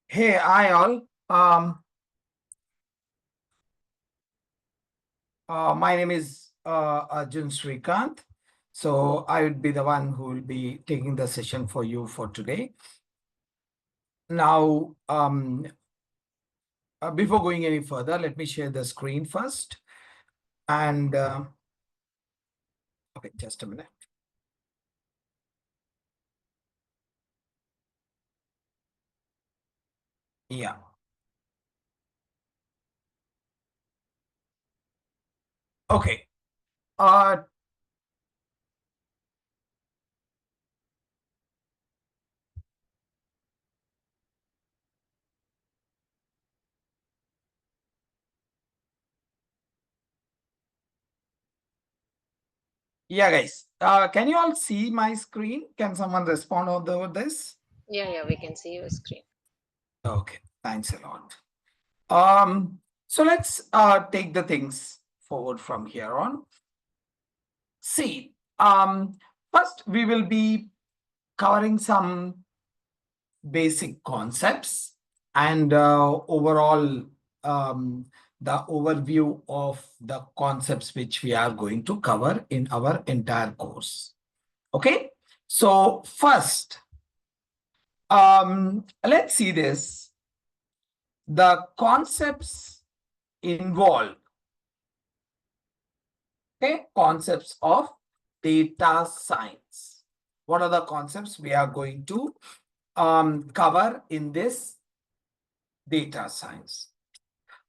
Hey, hi all. My name is Arjun Srikanth. So I would be the one who will be taking the session for you for today. Now, before going any further, let me share the screen first. And okay, just a minute. Yeah. Okay. Uh, yeah, guys. Can you all see my screen? Can someone respond over this? Yeah, we can see your screen. Okay. Thanks a lot. So let's take the things forward from here on. See, first we will be covering some basic concepts and overall the overview of the concepts which we are going to cover in our entire course. Okay, so first, let's see this. The concepts involved, okay, concepts of data science. What are the concepts we are going to cover in this data science?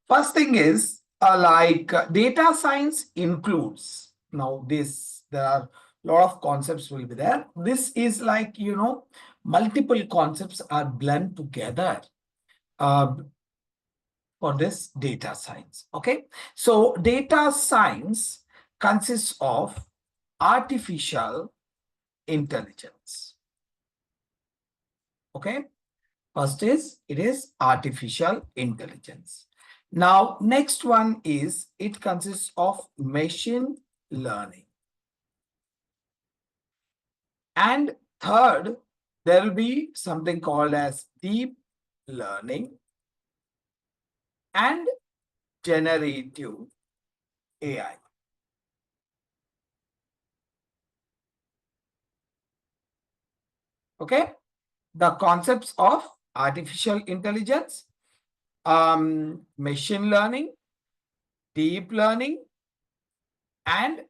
First thing is data science includes, now this, there are a lot of concepts will be there. This is like, multiple concepts are blend together uh, for this data science. Okay, so data science consists of artificial intelligence. Okay, first is it is artificial intelligence. Now next one is it consists of machine learning, and third there will be something called as deep learning and generative AI. Okay, the concepts of artificial intelligence, machine learning, deep learning, and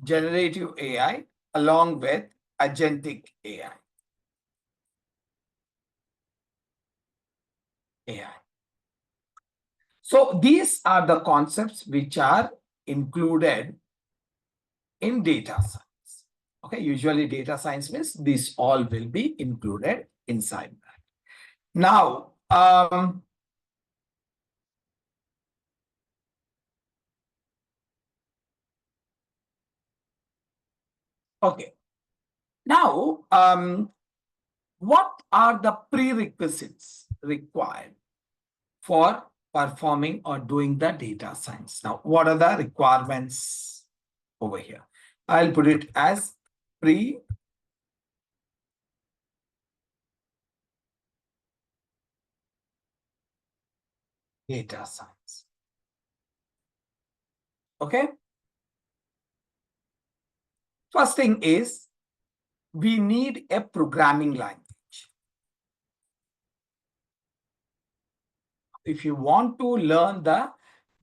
generative AI, along with agentic AI. So these are the concepts which are included in data science. Okay, usually data science means these all will be included inside that. Now, okay. Now, what are the prerequisites required for performing or doing the data science? Now, what are the requirements over here? I'll put it as pre data science. Okay. First thing is we need a programming language. If you want to learn the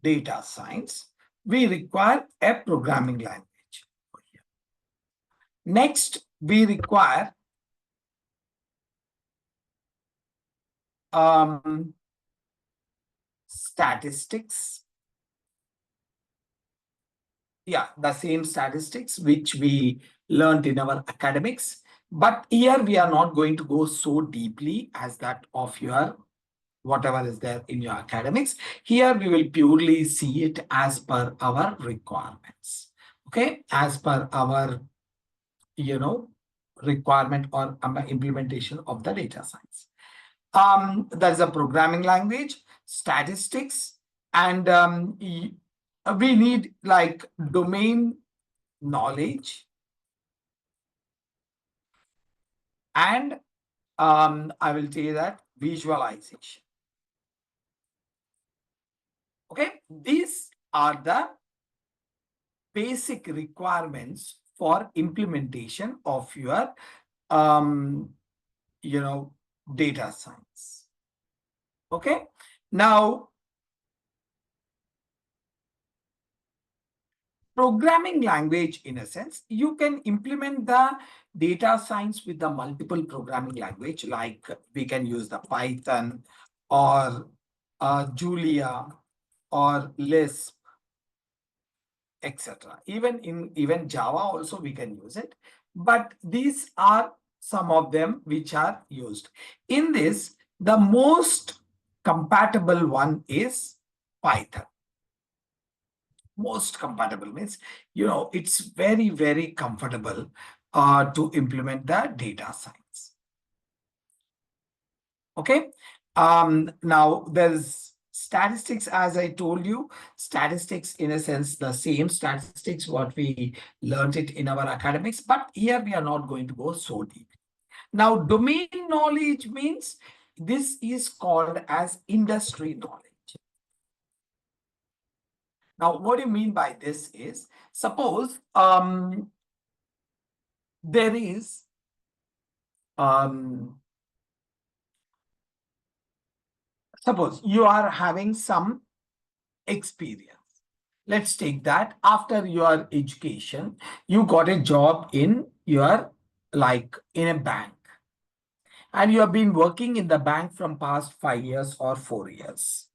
data science, we require a programming language. Next, we require statistics. Yeah, the same statistics which we learned in our academics. But here we are not going to go so deeply as that of your whatever is there in your academics. Here we will purely see it as per our requirements. Okay, as per our, requirement or implementation of the data science. There's a programming language, statistics, and we need like domain knowledge, and I will tell you that visualization. Okay, these are the basic requirements for implementation of your um, data science. Okay, now programming language, in a sense, you can implement the data science with the multiple programming language, like we can use the Python or Julia or Lisp, etc. Even Java also we can use it, but these are some of them which are used. In this, the most compatible one is Python. Most compatible means, it's very, very comfortable to implement the data science. Okay. Now there's statistics, as I told you, statistics in a sense, the same statistics what we learned it in our academics, but here we are not going to go so deep. Now, domain knowledge means this is called as industry knowledge. Now, what do you mean by this is, suppose there is suppose you are having some experience. Let's take that after your education, you got a job in your, like in a bank, and you have been working in the bank from past 5 years or 4 years.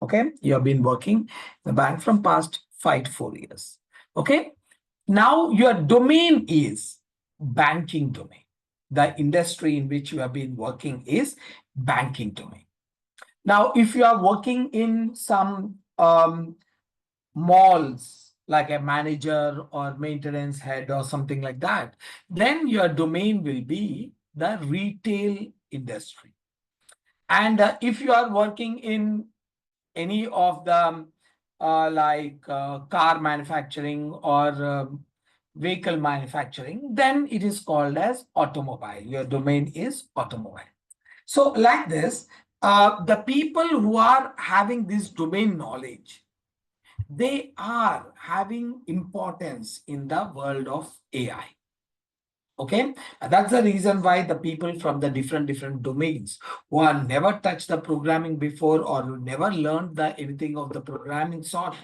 Okay, you have been working in the bank from past 5 to 4 years. Okay, now your domain is banking domain. The industry in which you have been working is banking domain. Now, if you are working in some malls, like a manager or maintenance head or something like that, then your domain will be the retail industry. And if you are working in any of the car manufacturing or vehicle manufacturing, then it is called as automobile. Your domain is automobile. So like this, the people who are having this domain knowledge, they are having importance in the world of AI. Okay, that's the reason why the people from the different domains who have never touched the programming before or who never learned the anything of the programming sort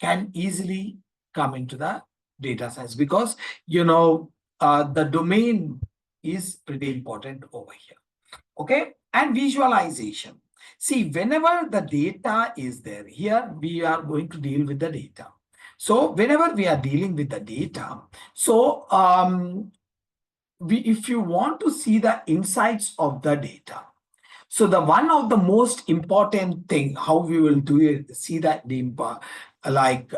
can easily come into the data science, because the domain is pretty important over here. Okay, and visualization. See, whenever the data is there, here we are going to deal with the data. So whenever we are dealing with the data, so if you want to see the insights of the data, so the one of the most important thing how we will do it, see that the like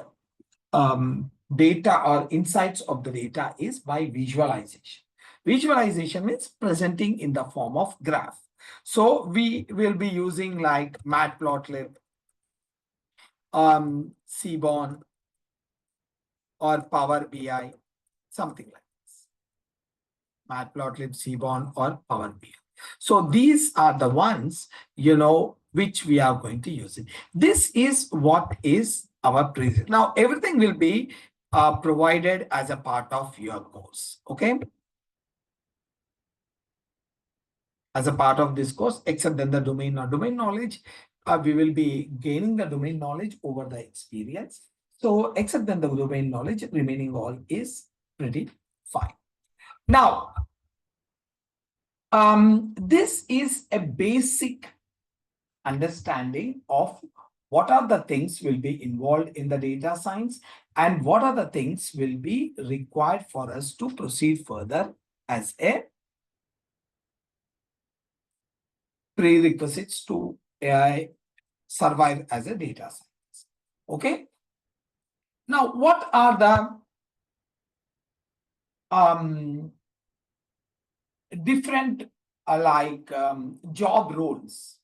data or insights of the data is by visualization. Visualization means presenting in the form of graph. So we will be using like Matplotlib, Seaborn, or Power BI, something like Matplotlib, Seaborn, or Power BI. So these are the ones, which we are going to use it. This is what is our present. Now, everything will be provided as a part of your course. Okay. As a part of this course, except then the domain or domain knowledge, we will be gaining the domain knowledge over the experience. So except then the domain knowledge, remaining all is pretty fine. Now, this is a basic understanding of what are the things will be involved in the data science and what are the things will be required for us to proceed further as a prerequisites to survive as a data scientist. Okay. Now, what are the different job roles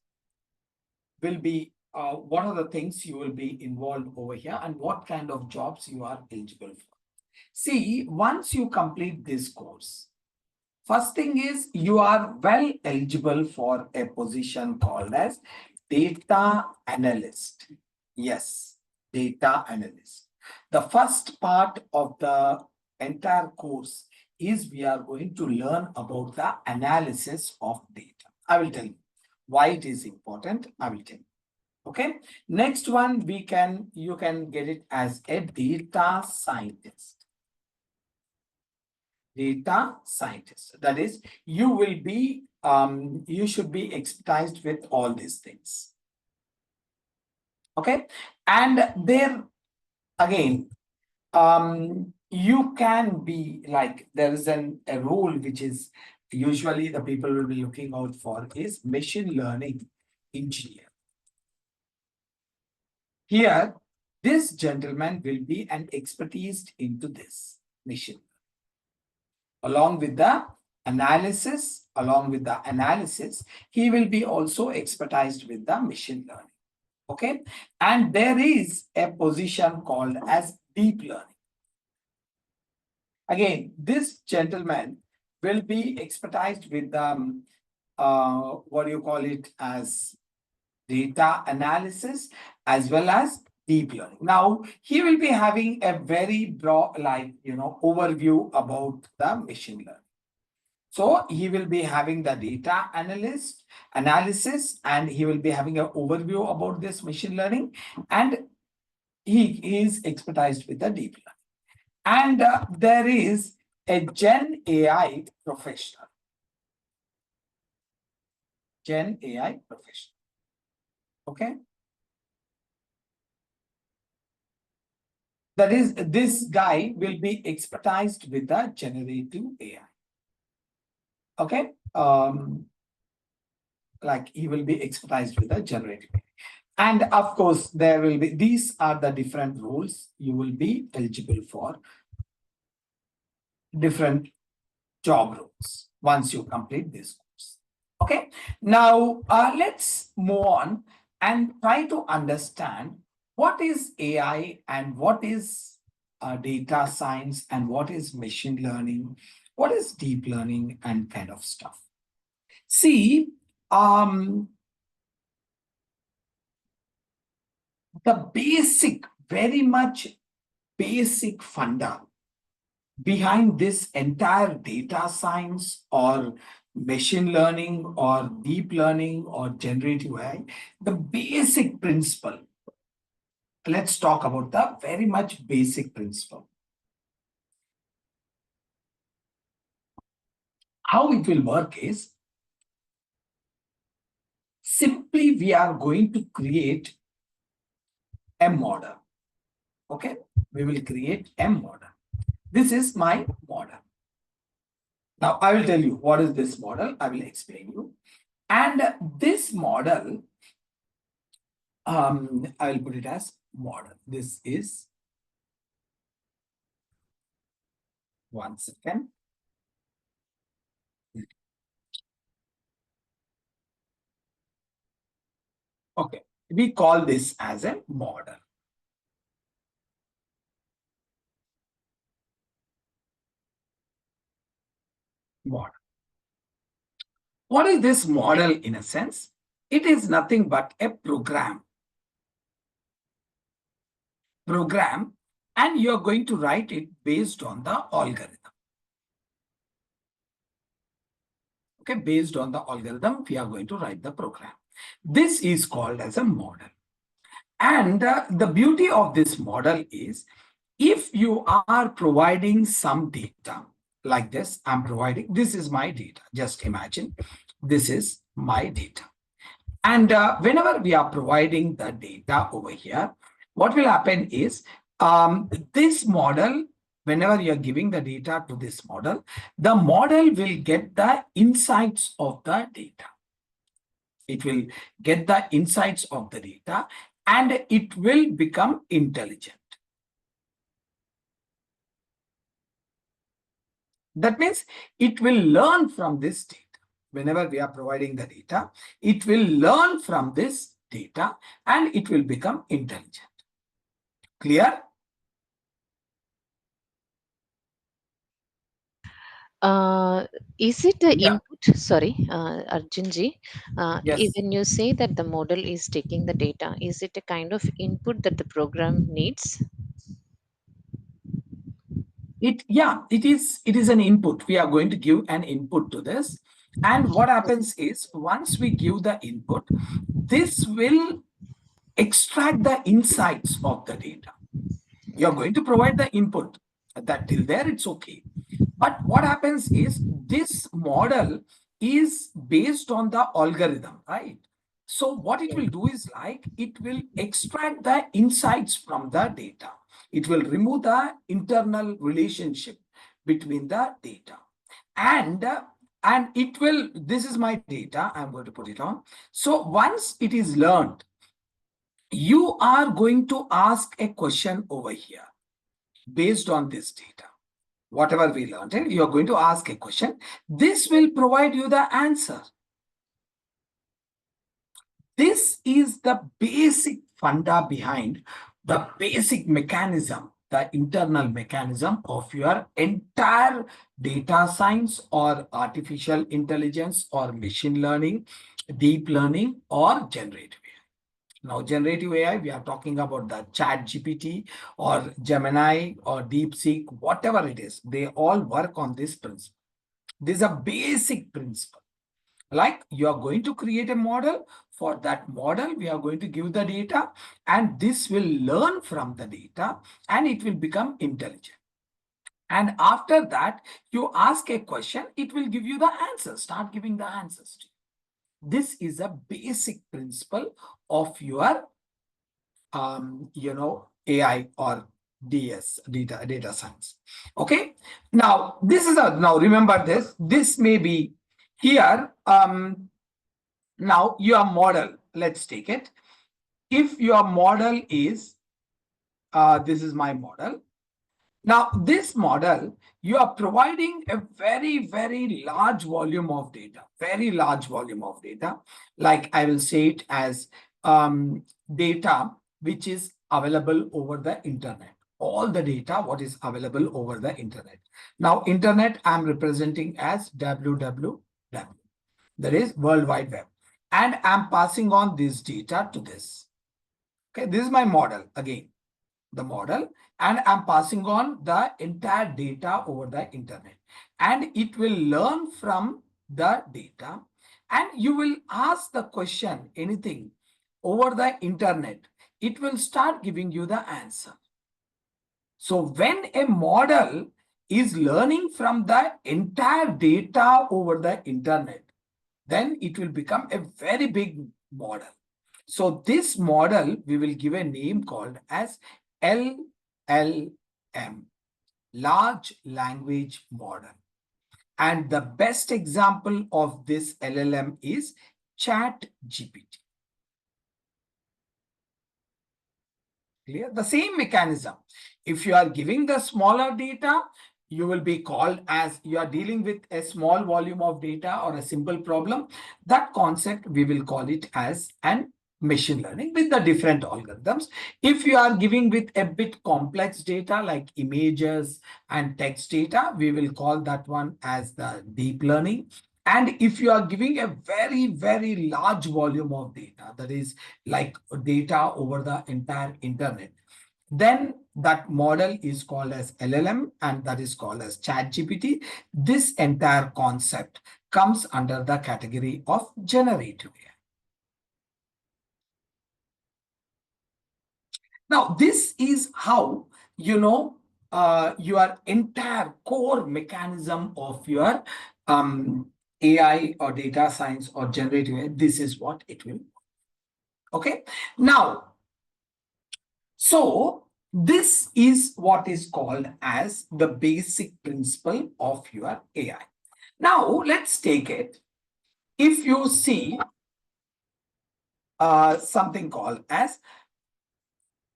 will be, what are the things you will be involved over here and what kind of jobs you are eligible for? See, once you complete this course, First thing is you are well eligible for a position called as data analyst. Yes, data analyst. The first part of the entire course is we are going to learn about the analysis of data. I will tell you why it is important. I will tell you. Okay. Next one, you can get it as a data scientist. Data scientist. That is, you should be expertised with all these things. Okay. And there again, you can be like, there is a role which is usually the people will be looking out for is machine learning engineer. Here, this gentleman will be an expertise into this machine. Along with the analysis, he will be also expertised with the machine learning. Okay. And there is a position called as deep learning. Again, this gentleman will be expertised with the what do you call it as data analysis as well as deep learning. Now, he will be having a very broad, overview about the machine learning. So he will be having the data analysis, and he will be having an overview about this machine learning, and he is expertised with the deep learning. And there is a Gen AI professional. Gen AI professional. Okay. That is, this guy will be expertised with the generative AI. Okay. Like he will be expertised with the generative AI. And of course, there will be, these are the different roles you will be eligible for, different job roles once you complete this course. Okay. Now, let's move on and try to understand what is AI and what is data science and what is machine learning, what is deep learning and kind of stuff. See, the basic, very much basic funda behind this entire data science or machine learning or deep learning or generative AI, the basic principle. Let's talk about the very much basic principle. How it will work is, simply we are going to create a model. Okay, we will create a model. This is my model. Now I will tell you what is this model. I will explain you. And this model, I will put it as model. This is, one second. Okay, we call this as a model. Model. What is this model in a sense? It is nothing but a program. And you're going to write it based on the algorithm. Okay, based on the algorithm, we are going to write the program. This is called as a model. And the beauty of this model is, if you are providing some data like this, I'm providing, this is my data. Just imagine, this is my data. And whenever we are providing the data over here, what will happen is, this model, whenever you're giving the data to this model, the model will get the insights of the data. It will get the insights of the data and it will become intelligent. That means it will learn from this data. Whenever we are providing the data, it will learn from this data and it will become intelligent. Clear? Uh, is it the Yeah. input? Sorry, Arjunji. Yes. When you say that the model is taking the data, is it a kind of input that the program needs? It is an input. We are going to give an input to this. And what happens is once we give the input, this will extract the insights of the data. You're going to provide the input. That till there, it's okay. But what happens is this model is based on the algorithm, right? So what it will do is like it will extract the insights from the data. It will remove the internal relationship between the data. And and it will, this is my data, I'm going to put it on. So once it is learned, you are going to ask a question over here based on this data. Whatever we learned, you're going to ask a question. This will provide you the answer. This is the basic funda behind the basic mechanism, the internal mechanism of your entire data science or artificial intelligence or machine learning, deep learning, or generative AI. Now, generative AI, we are talking about the chat GPT or Gemini or DeepSeek, whatever it is, they all work on this principle. This is a basic principle. Like you are going to create a model. For that model, we are going to give the data, and this will learn from the data and it will become intelligent. And after that, you ask a question, it will give you the answer, start giving the answers to you. This is a basic principle of your AI or data science. Okay. Now, this is a, now remember this. This may be here. Now your model, let's take it. If your model is, this is my model. Now, this model, you are providing a very, very large volume of data, very large volume of data. Like I will say it as data which is available over the internet. All the data what is available over the internet. Now, internet I'm representing as www. That is World Wide Web. And I'm passing on this data to this. Okay, this is my model again, the model, and I'm passing on the entire data over the internet. And it will learn from the data. And you will ask the question, anything over the internet, it will start giving you the answer. So when a model is learning from the entire data over the internet, then it will become a very big model. So this model, we will give a name called as LLM, Large Language Model. And the best example of this LLM is Chat GPT. Clear? The same mechanism. If you are giving the smaller data, you will be called as you are dealing with a small volume of data or a simple problem. That concept, we will call it as an machine learning with the different algorithms. If you are giving with a bit complex data like images and text data, we will call that one as the deep learning. And if you are giving a very, very large volume of data, that is like data over the entire internet, then that model is called as LLM and that is called as ChatGPT. This entire concept comes under the category of generative AI. Now, this is how, your entire core mechanism of your AI or data science or generative AI, this is what it will. Okay. Now, so this is what is called as the basic principle of your AI. Now, let's take it. If you see something called as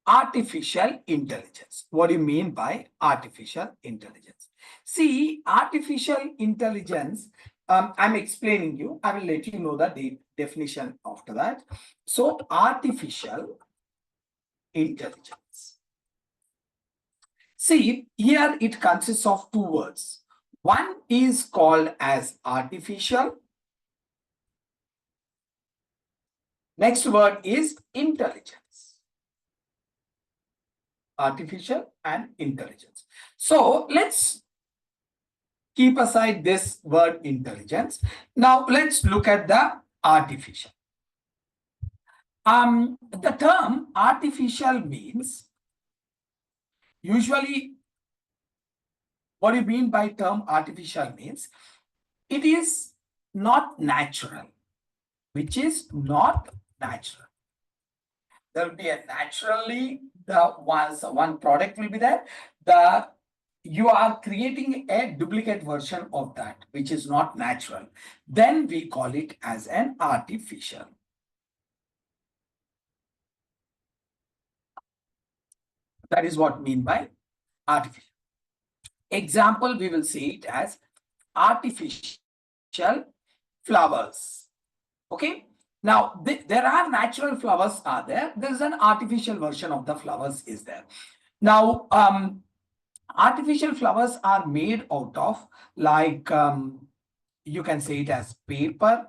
artificial intelligence. What do you mean by artificial intelligence? See, artificial intelligence, I'm explaining you. I will let you know the definition after that. So, artificial intelligence. See, here it consists of two words. One is called as artificial. Next word is intelligence. Artificial and intelligence. So let's keep aside this word intelligence. Now let's look at the artificial. The term artificial means, usually what do you mean by term artificial means it is not natural, which is not natural. There will be a naturally the one product will be there. The you are creating a duplicate version of that, which is not natural. Then we call it as an artificial. That is what mean by artificial. Example, we will see it as artificial flowers. Okay. Now, there are natural flowers are there. There is an artificial version of the flowers is there. Now, artificial flowers are made out of like you can say it as paper,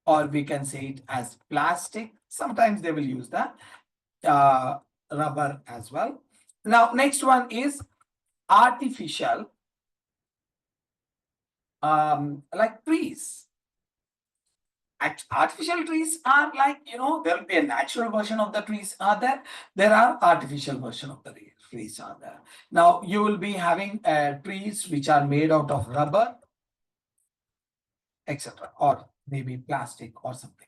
or we can say it as plastic. Sometimes they will use the rubber as well. Now, next one is artificial like trees. Artificial trees are like, there will be a natural version of the trees are there. There are artificial version of the trees are there. Now you will be having trees which are made out of rubber, etc., or maybe plastic or something.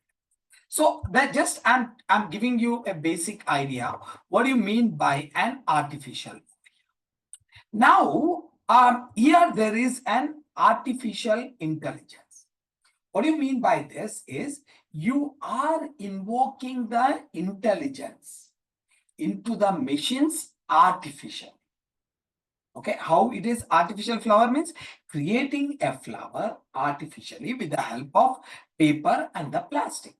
So that just I'm giving you a basic idea. What do you mean by an artificial? Now here there is an artificial intelligence. What do you mean by this is you are invoking the intelligence into the machines artificially. Okay, how it is artificial flower means creating a flower artificially with the help of paper and the plastic.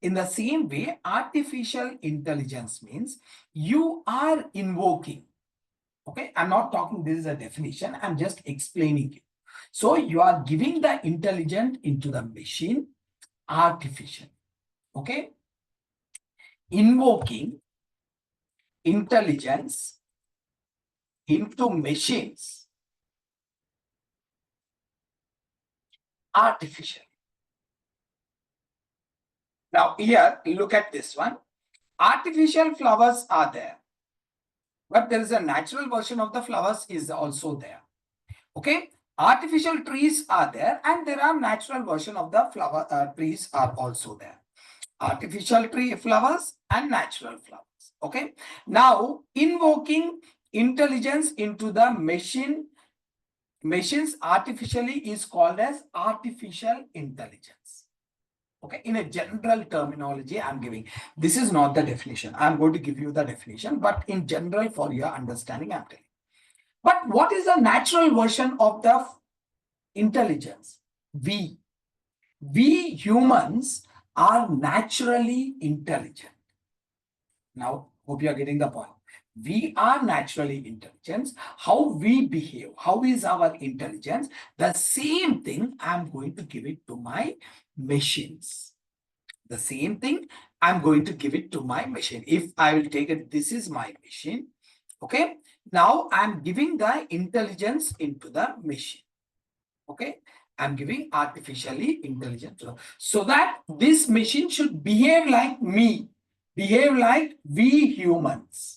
In the same way, artificial intelligence means you are invoking. Okay, I'm not talking, this is a definition, I'm just explaining it. So you are giving the intelligence into the machine artificial. Okay, invoking intelligence into machines artificial. Now here, look at this one. Artificial flowers are there, but there is a natural version of the flowers is also there. Okay, artificial trees are there, and there are natural version of the flower trees are also there. Artificial tree flowers and natural flowers. Okay, now invoking intelligence into the machines artificially is called as artificial intelligence. Okay, in a general terminology I'm giving, this is not the definition, I'm going to give you the definition, but in general for your understanding I'm telling. But what is the natural version of the intelligence? We humans are naturally intelligent. Now, hope you are getting the point. We are naturally intelligent. How we behave, how is our intelligence? The same thing I'm going to give it to my machines. The same thing I'm going to give it to my machine. If I will take it, this is my machine. Okay. Now I'm giving the intelligence into the machine. Okay. I'm giving artificially intelligent so that this machine should behave like me, behave like we humans.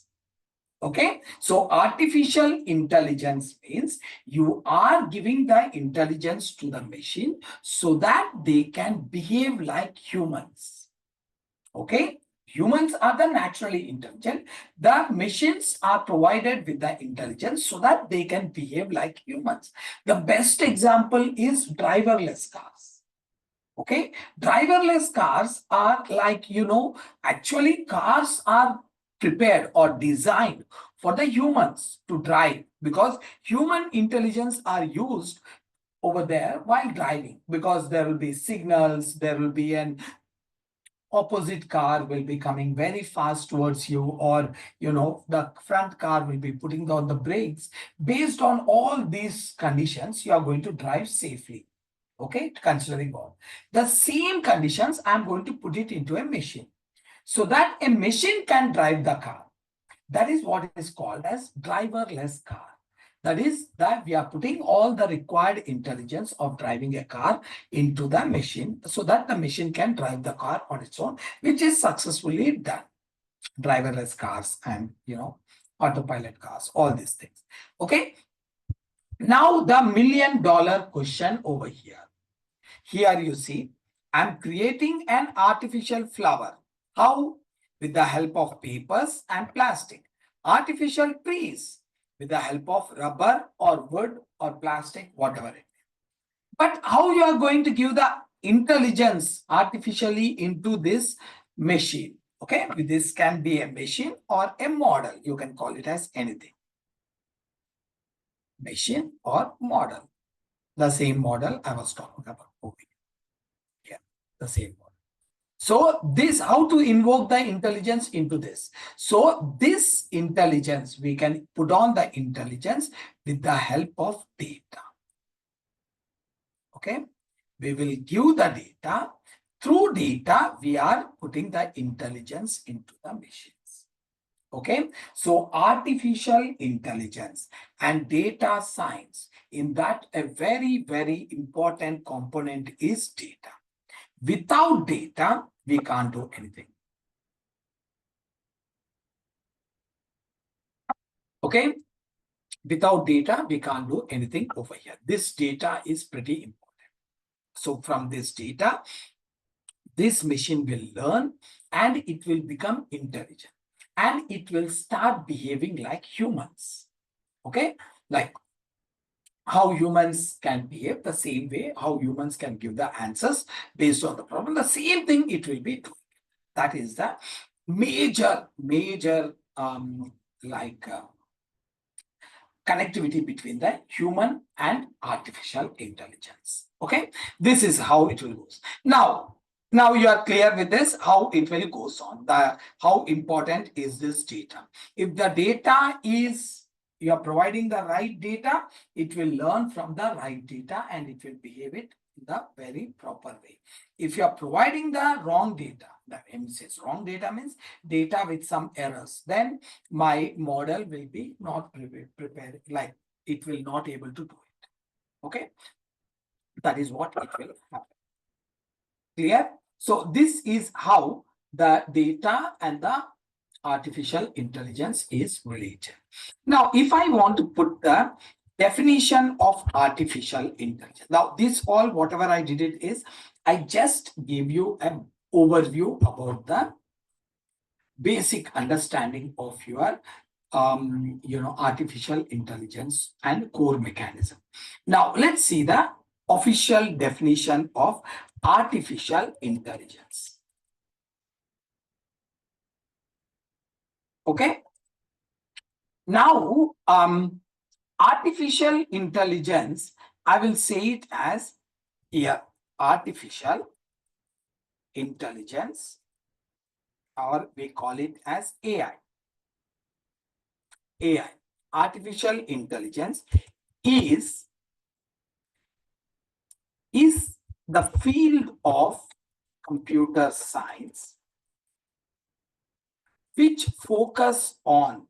Okay, so artificial intelligence means you are giving the intelligence to the machine so that they can behave like humans. Okay, humans are the naturally intelligent. The machines are provided with the intelligence so that they can behave like humans. The best example is driverless cars. Okay, driverless cars are like, actually cars are prepared or designed for the humans to drive, because human intelligence are used over there while driving, because there will be signals, there will be an opposite car will be coming very fast towards you, or the front car will be putting on the brakes. Based on all these conditions, you are going to drive safely. Okay, considering all the same conditions, I'm going to put it into a machine so that a machine can drive the car. That is what is called as driverless car. That is that we are putting all the required intelligence of driving a car into the machine so that the machine can drive the car on its own, which is successfully done. Driverless cars and autopilot cars, all these things. Okay. Now the $1 million question over here. Here you see, I'm creating an artificial flower. How? With the help of papers and plastic. Artificial trees with the help of rubber or wood or plastic, whatever it is. But how you are going to give the intelligence artificially into this machine? Okay, this can be a machine or a model. You can call it as anything. Machine or model. The same model I was talking about over here. Yeah, the same model. So this, how to invoke the intelligence into this? So this intelligence, we can put on the intelligence with the help of data. Okay, we will give the data. Through data, we are putting the intelligence into the machines. Okay, so artificial intelligence and data science, in that a very, very important component is data. Without data, we can't do anything. Okay, without data, we can't do anything over here. This data is pretty important. So from this data, this machine will learn and it will become intelligent and it will start behaving like humans. Okay, like how humans can behave, the same way how humans can give the answers based on the problem, the same thing it will be doing. That is the major connectivity between the human and artificial intelligence. Okay, this is how it will go. Now you are clear with this, how it will goes on, the how important is this data. If the data is, you are providing the right data, it will learn from the right data and it will behave it in the very proper way. If you are providing the wrong data, the says wrong data means data with some errors, then my model will be not prepared, like it will not able to do it. Okay, that is what it will happen. Clear? So this is how the data and the artificial intelligence is related. Now, if I want to put the definition of artificial intelligence, now this all whatever I did it is, I just gave you an overview about the basic understanding of your artificial intelligence and core mechanism. Now let's see the official definition of artificial intelligence. Okay, now artificial intelligence, I will say it as here, artificial intelligence, or we call it as AI. AI, artificial intelligence, is the field of computer science which focus on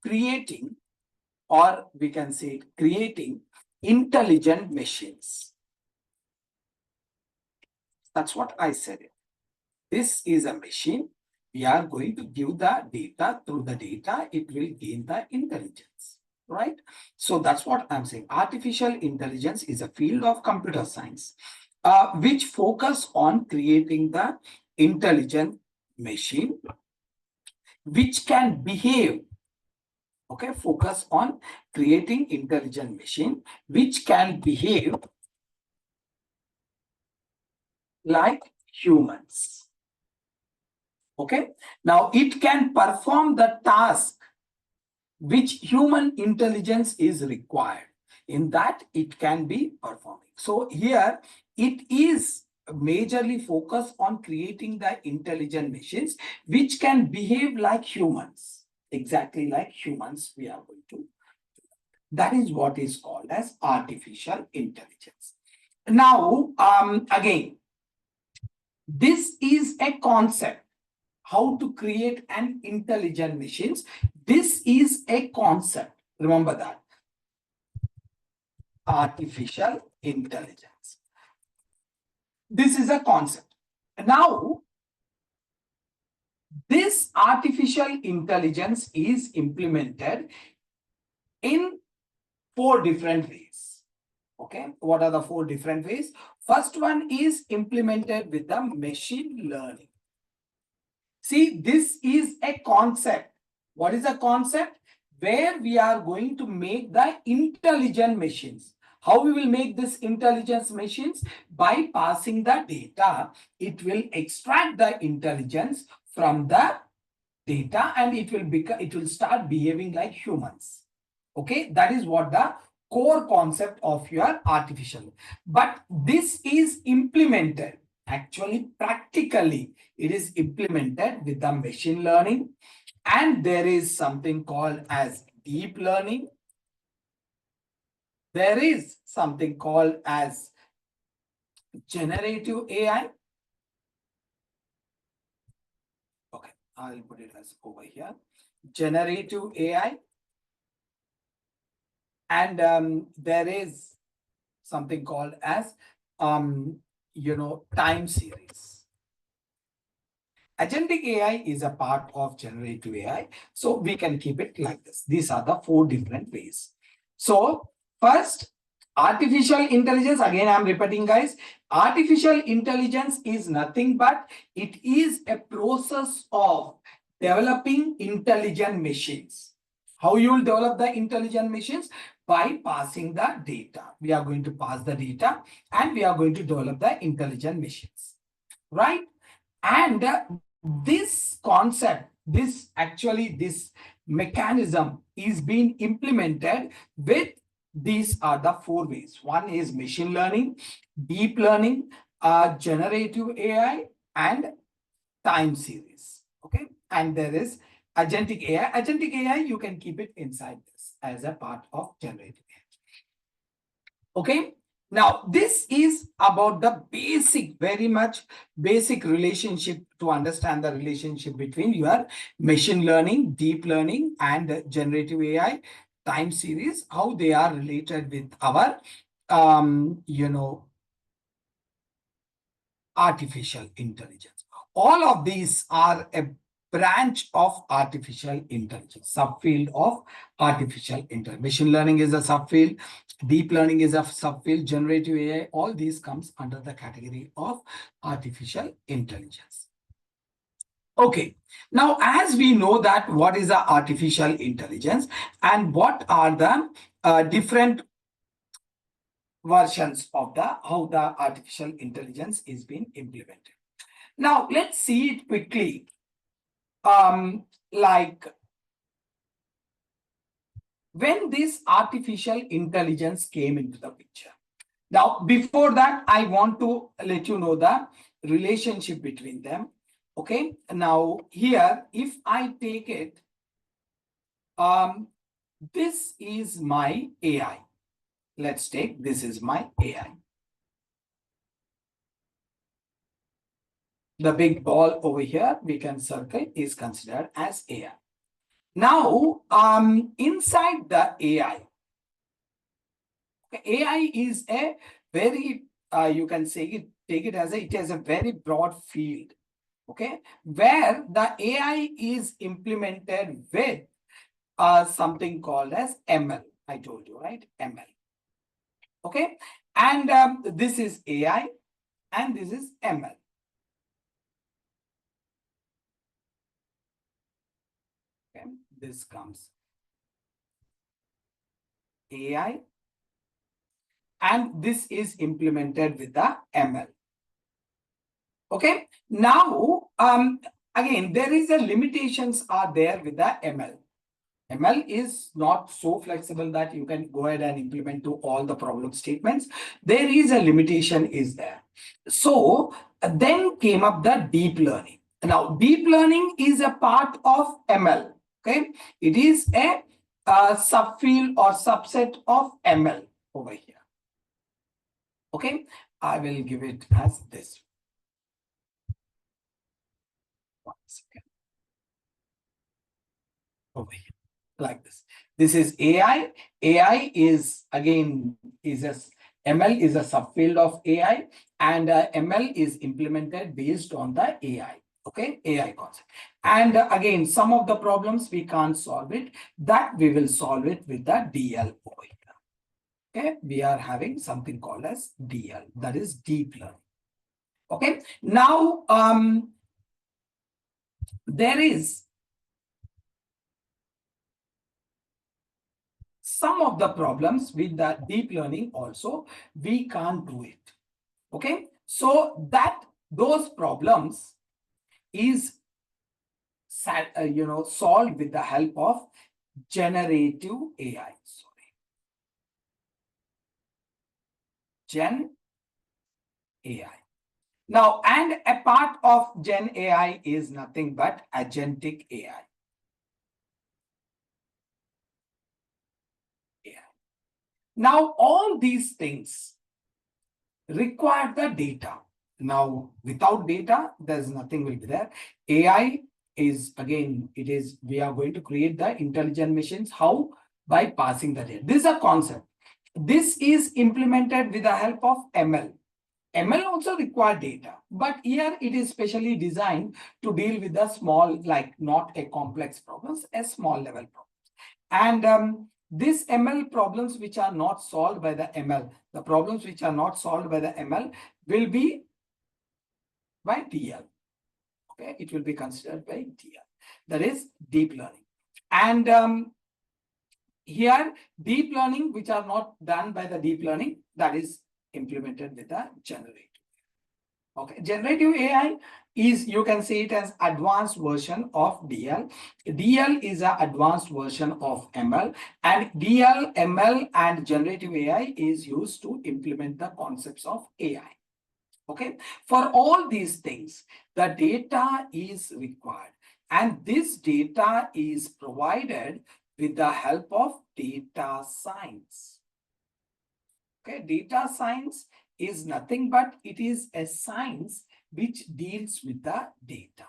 creating, or we can say creating intelligent machines. That's what I said. This is a machine. We are going to give the data. Through the data, it will gain the intelligence, right? So that's what I'm saying. Artificial intelligence is a field of computer science which focus on creating the intelligent machine which can behave. Okay, focus on creating intelligent machine which can behave like humans. Okay, now it can perform the task which human intelligence is required. In that, it can be performing. So here, it is majorly focused on creating the intelligent machines which can behave like humans, exactly like humans we are going to. That is what is called as artificial intelligence. Now, again, this is a concept. How to create an intelligent machines. This is a concept. Remember that. Artificial intelligence. This is a concept. Now, this artificial intelligence is implemented in 4 different ways. Okay, what are the 4 different ways? First one is implemented with the machine learning. See, this is a concept. What is a concept? Where we are going to make the intelligent machines. How we will make this intelligence machines? By passing the data. It will extract the intelligence from the data and it will start behaving like humans. Okay, that is what the core concept of your artificial. But this is implemented, actually practically it is implemented with the machine learning, and there is something called as deep learning. There is something called as generative AI. Okay, I'll put it as over here. Generative AI. And there is something called as time series. Agentic AI is a part of generative AI, so we can keep it like this. These are the 4 different ways. So first, artificial intelligence, again I'm repeating guys, artificial intelligence is nothing but it is a process of developing intelligent machines. How you will develop the intelligent machines? By passing the data. We are going to pass the data and we are going to develop the intelligent machines, right? And this concept, this mechanism is being implemented with these are the 4 ways. One is machine learning, deep learning, generative AI, and time series. Okay, and there is agentic AI. Agentic AI, you can keep it inside this as a part of generative AI. Okay, now this is about the basic, very much basic relationship to understand the relationship between your machine learning, deep learning, and generative AI time series, how they are related with our artificial intelligence. All of these are a branch of artificial intelligence, subfield of artificial intelligence. Machine learning is a subfield, deep learning is a subfield, generative AI, all these comes under the category of artificial intelligence. Okay, now as we know that what is the artificial intelligence and what are the different versions of the how the artificial intelligence is being implemented. Now let's see it quickly. Like when this artificial intelligence came into the picture. Now, before that, I want to let you know the relationship between them. Okay. Now here, if I take it, this is my AI. Let's take this is my AI. The big ball over here, we can circle, is considered as AI. Now, inside the AI, AI is a very, you can say it, take it as it has a very broad field, okay, where the AI is implemented with something called as ML. I told you, right? ML. Okay, and this is AI and this is ML. Okay, this comes AI and this is implemented with the ML. Okay, now again there is a limitations are there with the ML. ML is not so flexible that you can go ahead and implement to all the problem statements. There is a limitation is there. So then came up the deep learning. Now, deep learning is a part of ML. Okay, it is a subfield or subset of ML over here. Okay, I will give it as this. One second. Over here, like this. This is AI. AI is again is a ML is a subfield of AI, and ML is implemented based on the AI. Okay, AI concept. And again, some of the problems we can't solve it. That we will solve it with the DL over here. Okay, we are having something called as DL, that is deep learning. Okay, now there is some of the problems with the deep learning also we can't do it. Okay, so that those problems is solved with the help of generative AI. Sorry, Gen AI. Now, and a part of Gen AI is nothing but agentic AI. Now, all these things require the data. Now, without data, there's nothing will be there. AI is, again, it is, we are going to create the intelligent machines. How? By passing the data. This is a concept. This is implemented with the help of ML. ML also require data, but here it is specially designed to deal with the small, like not a complex problems, a small level problem. And these ML problems which are not solved by the ML, the problems which are not solved by the ML will be by DL. Okay, it will be considered by DL. That is deep learning. And here, deep learning, which are not done by the deep learning, that is implemented with the generative. Okay, generative AI is, you can say it as advanced version of DL. DL is an advanced version of ML, and DL, ML, and generative AI is used to implement the concepts of AI. Okay, for all these things, the data is required, and this data is provided with the help of data science. Okay, data science is nothing but it is a science which deals with the data.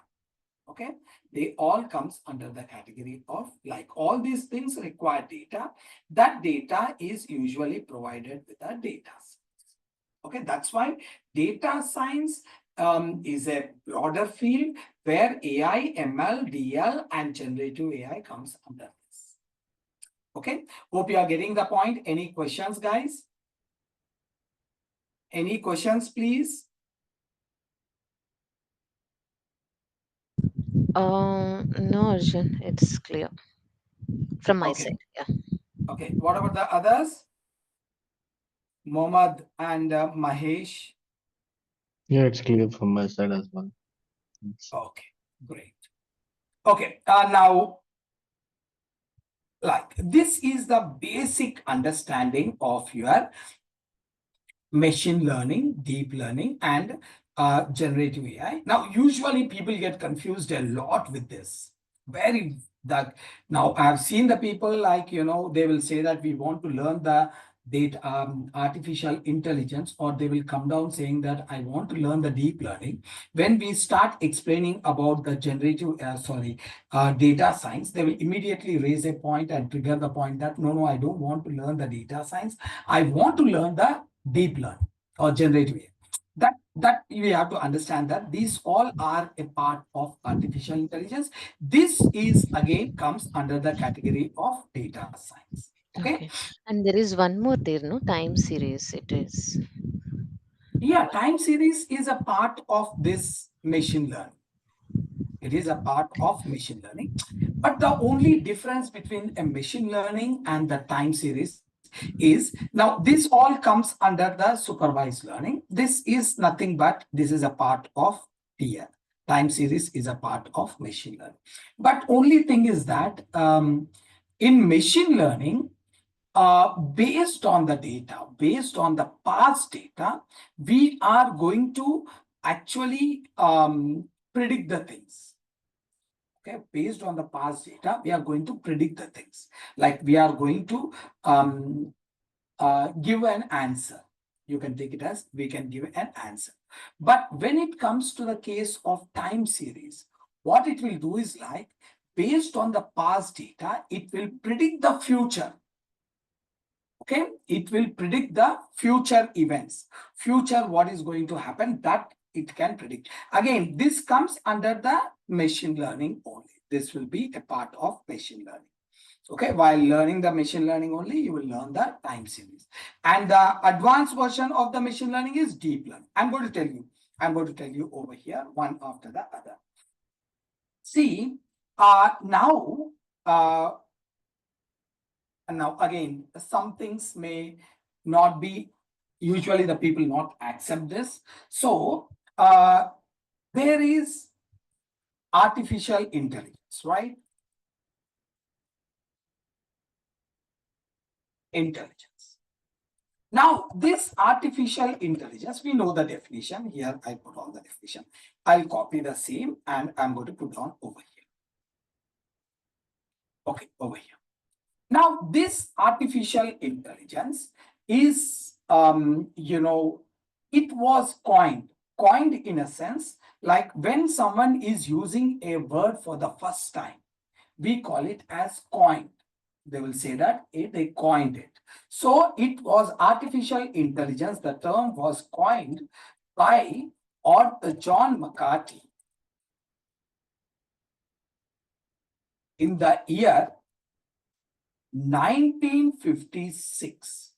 Okay, they all comes under the category of, like, all these things require data. That data is usually provided with the data science. Okay, that's why data science is a broader field where AI, ML, DL, and generative AI comes under this. Okay, hope you are getting the point. Any questions, guys? Any questions, please? No, Arjun, it's clear from my Okay. side. Yeah. Okay. What about the others? Mohammed and Mahesh. Yeah, it's clear from my side as well. Okay, great. Okay. Now, like, this is the basic understanding of your machine learning, deep learning, and generative AI. Now, usually people get confused a lot with this. Very that now I've seen the people, like, they will say that we want to learn the data, artificial intelligence, or they will come down saying that I want to learn the deep learning. When we start explaining about the data science, they will immediately raise a point and trigger the point that no, I don't want to learn the data science. I want to learn the deep learning or generative AI. That we have to understand that these all are a part of artificial intelligence. This is again comes under the category of data science. Okay. Okay. And there is one more there, no? Time series. It is. Yeah, time series is a part of this machine learning. It is a part of machine learning. But the only difference between a machine learning and the time series is, now this all comes under the supervised learning. This is nothing but this is a part of TR. Time series is a part of machine learning. But only thing is that In machine learning, based on the data, based on the past data, we are going to actually predict the things. Okay, based on the past data, we are going to predict the things. Like we are going to give an answer. You can take it as we can give an answer. But when it comes to the case of time series, what it will do is like, based on the past data, it will predict the future. Okay, it will predict the future events, future what is going to happen, that it can predict. Again, this comes under the machine learning only. This will be a part of machine learning. Okay, while learning the machine learning only, you will learn the time series. And the advanced version of the machine learning is deep learning. I'm going to tell you over here, one after the other. See, now and now again, some things may not be, usually the people not accept this. So there is artificial intelligence, right? Intelligence. Now, this artificial intelligence, we know the definition. Here, I put on the definition. I'll copy the same and I'm going to put down over here. Okay, over here. Now, this artificial intelligence is, it was coined in a sense, like when someone is using a word for the first time, we call it as coined. They will say that they coined it. So it was artificial intelligence. The term was coined by John McCarthy in the year 1956.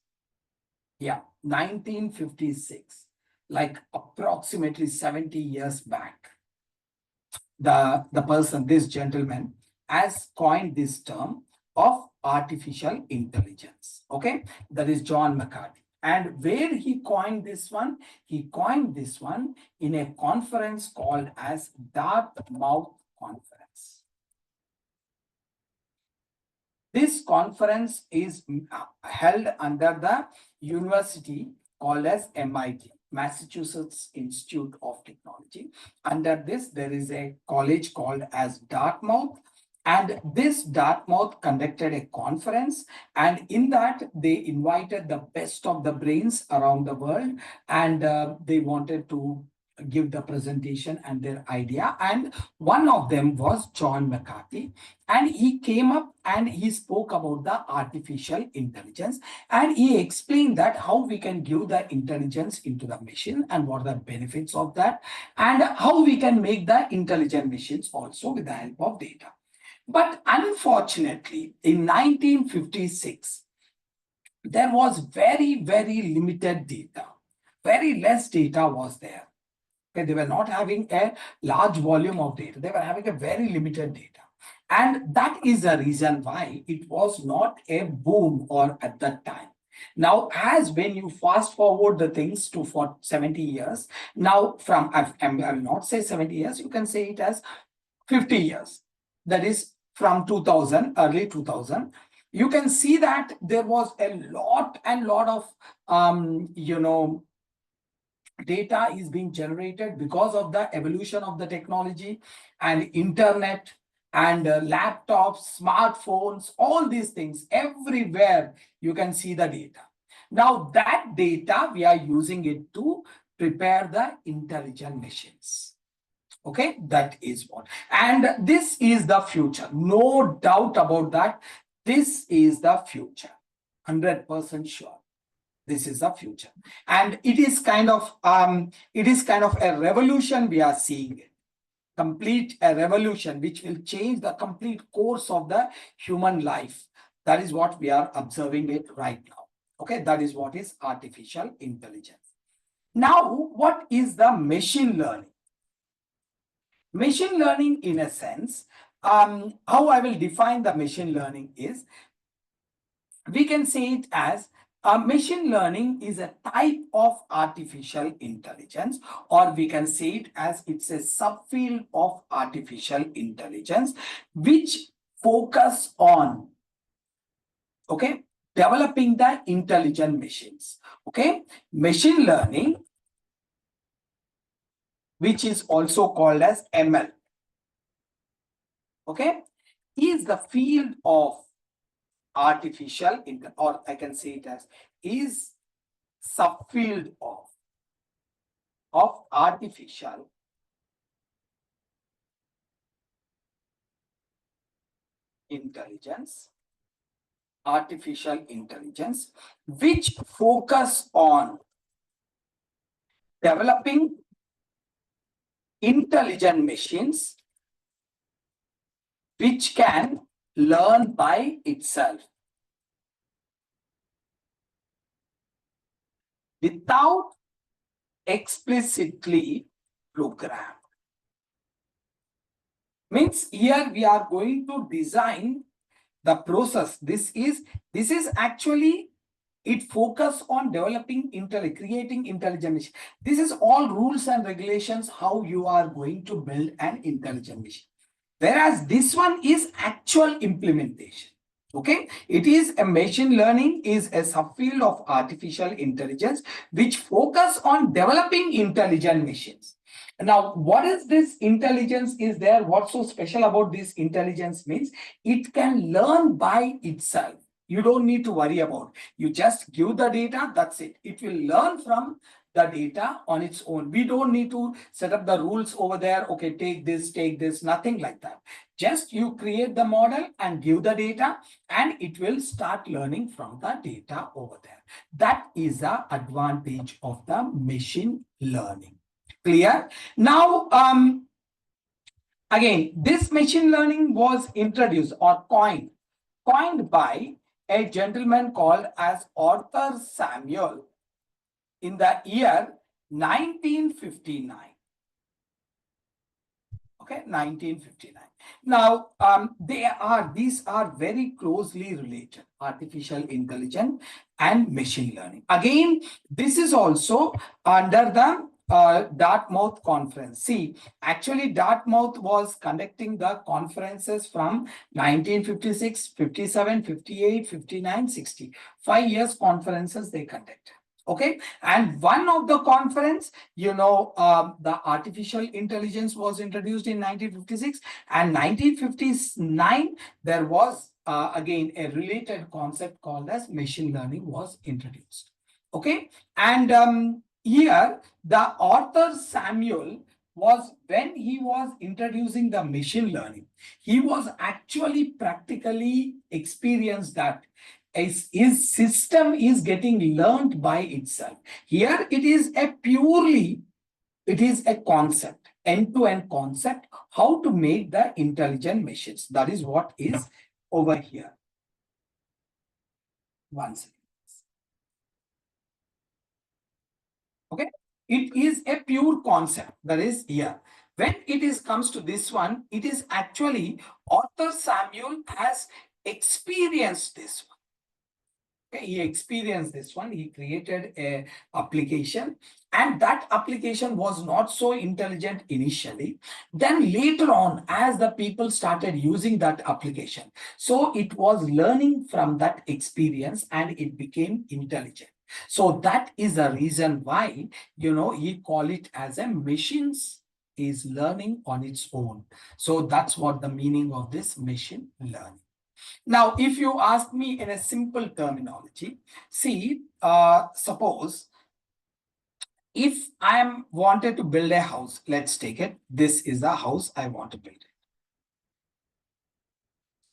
Yeah, 1956, like approximately 70 years back. This gentleman has coined this term of artificial intelligence. Okay, that is John McCarthy. And where he coined this one? He coined this one in a conference called as Dartmouth Conference. This conference is held under the university called as MIT, Massachusetts Institute of Technology. Under this, there is a college called as Dartmouth. And this Dartmouth conducted a conference, and in that they invited the best of the brains around the world, and they wanted to give the presentation and their idea. And one of them was John McCarthy, and he came up and he spoke about the artificial intelligence, and he explained that how we can give the intelligence into the machine and what are the benefits of that, and how we can make the intelligent machines also with the help of data. But unfortunately, in 1956, there was very, very limited data. Very less data was there. Okay, they were not having a large volume of data. They were having a very limited data. And that is the reason why it was not a boom or at that time. Now, as when you fast forward the things to for 70 years, now from, I will not say 70 years, you can say it as 50 years. That is from 2000, early 2000. You can see that there was a lot of, data is being generated because of the evolution of the technology and internet and laptops, smartphones, all these things. Everywhere you can see the data. Now that data, we are using it to prepare the intelligent machines. Okay, that is what. And this is the future. No doubt about that. This is the future. 100% sure. This is the future. And it is kind of a revolution we are seeing it. Complete a revolution which will change the complete course of the human life. That is what we are observing it right now. Okay, that is what is artificial intelligence. Now, what is the machine learning? Machine learning, in a sense, how I will define the machine learning is, we can say it as machine learning is a type of artificial intelligence, or we can say it as it's a subfield of artificial intelligence which focus on Okay, developing the intelligent machines. Okay, machine learning, which is also called as ML, okay, is the field of artificial intelligence, or I can say it as is subfield of artificial intelligence, which focus on developing intelligent machines which can learn by itself without explicitly programmed. Means here we are going to design the process. This is actually, it focus on developing creating intelligent machine. This is all rules and regulations how you are going to build an intelligent machine. Whereas this one is actual implementation. Okay, it is a machine learning is a subfield of artificial intelligence which focus on developing intelligent machines. Now, what is this intelligence is there? What's so special about this intelligence means it can learn by itself. You don't need to worry about. You just give the data, that's it. It will learn from the data on its own. We don't need to set up the rules over there. Okay, take this, nothing like that. Just you create the model and give the data and it will start learning from the data over there. That is the advantage of the machine learning. Clear? Now, again, this machine learning was introduced or coined by a gentleman called as Arthur Samuel in the year 1959. Okay, 1959. Now, these are very closely related, artificial intelligence and machine learning. Again, this is also under the Dartmouth conference. See, actually Dartmouth was conducting the conferences from 1956, 57, 58, 59, 60. 5 years conferences they conducted. Okay, and one of the conference, the artificial intelligence was introduced in 1956, and 1959 there was again a related concept called as machine learning was introduced. Okay, and here the Arthur Samuel was, when he was introducing the machine learning, he was actually practically experienced that his system is getting learned by itself. Here it is a concept, end-to-end concept, how to make the intelligent machines. That is what is over here. One second. Okay, it is a pure concept that is here. When comes to this one, it is actually Arthur Samuel has experienced this one. Okay, he experienced this one. He created a application, and that application was not so intelligent initially. Then later on, as the people started using that application, so it was learning from that experience and it became intelligent. So that is the reason why, he call it as a machines is learning on its own. So that's what the meaning of this machine learning. Now, if you ask me in a simple terminology, see, suppose if I am wanted to build a house, let's take it. This is a house I want to build.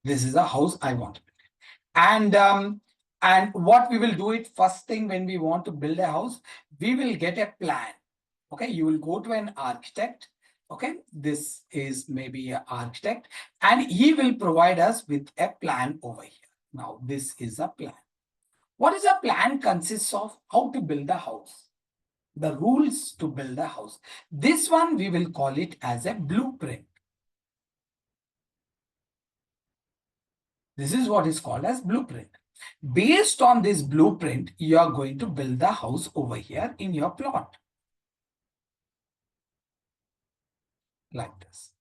This is a house I want to build. And what we will do it first thing when we want to build a house, we will get a plan. Okay, you will go to an architect. Okay, this is maybe an architect, and he will provide us with a plan over here. Now, this is a plan. What is a plan consists of? How to build a house. The rules to build a house. This one we will call it as a blueprint. This is what is called as blueprint. Based on this blueprint, you are going to build the house over here in your plot. Like this.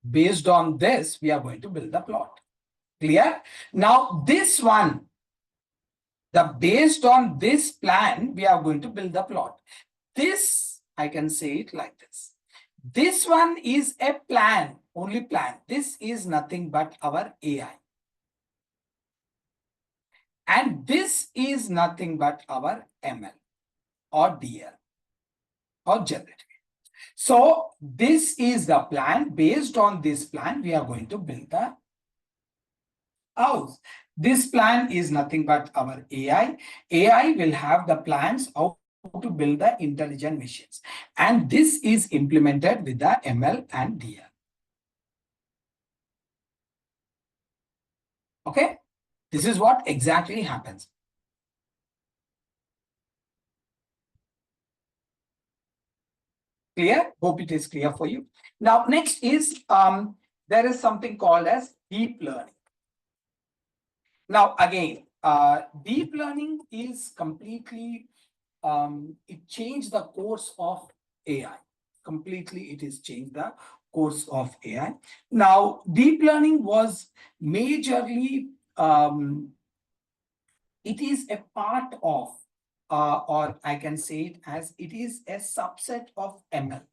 Based on this, we are going to build the plot. Clear? Now this one, based on this plan, we are going to build the plot. This, I can say it like this. This one is a plan, only plan. This is nothing but our AI. And this is nothing but our ML or DL or generative. So this is the plan. Based on this plan, we are going to build the house. This plan is nothing but our AI. AI will have the plans how to build the intelligent machines. And this is implemented with the ML and DL. Okay? This is what exactly happens. Clear? Hope it is clear for you. Now, next is there is something called as deep learning. Now, again, deep learning is completely, it changed the course of AI. Completely, it has changed the course of AI. Now, deep learning was majorly, it is a part of, or I can say it as it is a subset of ML.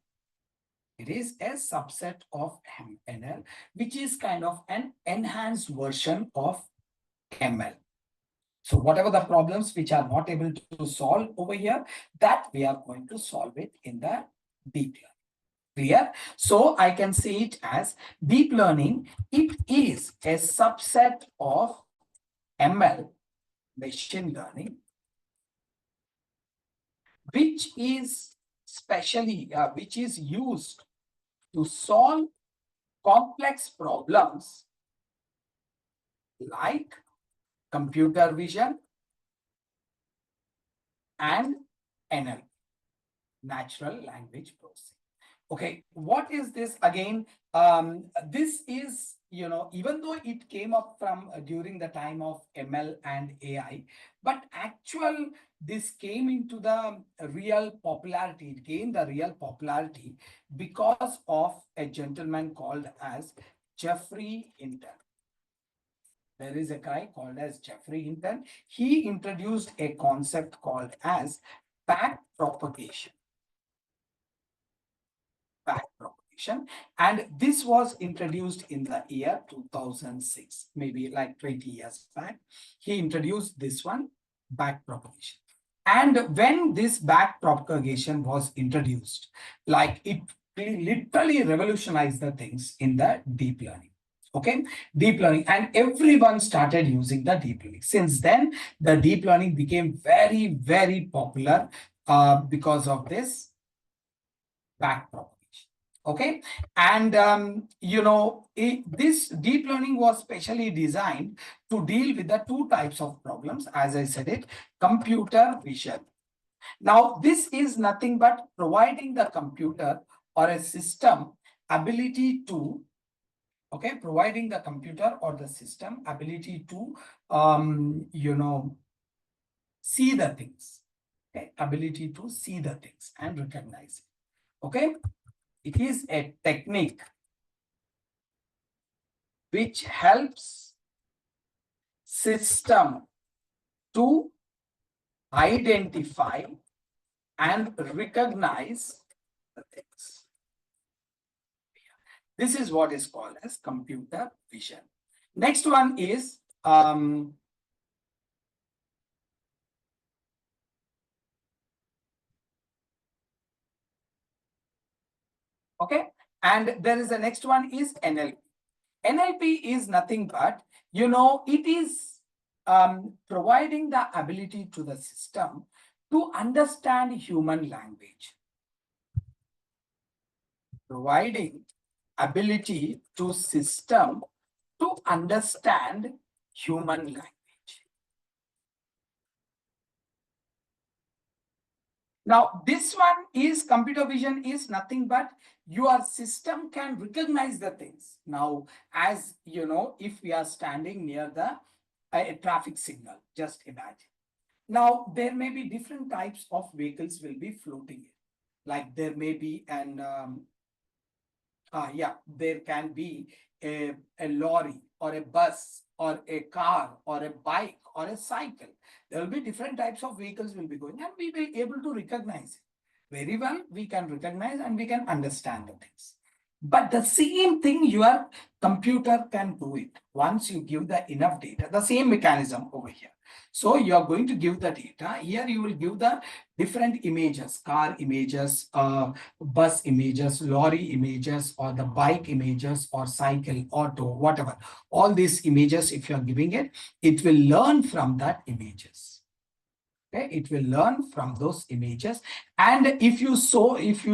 It is a subset of ML, which is kind of an enhanced version of ML. So whatever the problems which are not able to solve over here, that we are going to solve it in the deep learning. Clear? So I can say it as deep learning. It is a subset of ML, machine learning, which is which is used to solve complex problems like computer vision and NLP, natural language processing. Okay, what is this again? This is, even though it came up from during the time of ML and AI, but this came into the real popularity. It gained the real popularity because of a gentleman called as Jeffrey Hinton. There is a guy called as Jeffrey Hinton. He introduced a concept called as back propagation. And this was introduced in the year 2006, maybe like 20 years back. He introduced this one, back propagation. And when this back propagation was introduced, like it literally revolutionized the things in the deep learning. Okay, deep learning, and everyone started using the deep learning. Since then, the deep learning became very, very popular because of this back propagation. Okay, and this deep learning was specially designed to deal with the two types of problems, as I said it, computer vision. Now, this is nothing but providing the computer or a system ability to, providing the computer or the system ability to, see the things, okay, ability to see the things and recognize it. Okay, it is a technique which helps system to identify and recognize the things. This is what is called as computer vision. Next one is okay, and there is the next one is NLP. NLP is nothing but, it is providing the ability to the system to understand human language. Providing ability to system to understand human language. Now, this one is computer vision is nothing but your system can recognize the things. Now, as if we are standing near a traffic signal, just imagine. Now, there may be different types of vehicles will be floating in. Like there may be there can be a lorry or a bus or a car or a bike or a cycle. There will be different types of vehicles will be going, and we will be able to recognize it. Very well, we can recognize and we can understand the things. But the same thing your computer can do it once you give the enough data, the same mechanism over here. So you are going to give the data. Here you will give the different images, car images, bus images, lorry images, or the bike images, or cycle, auto, whatever. All these images, if you are giving it, it will learn from that images. Okay, it will learn from those images. And if you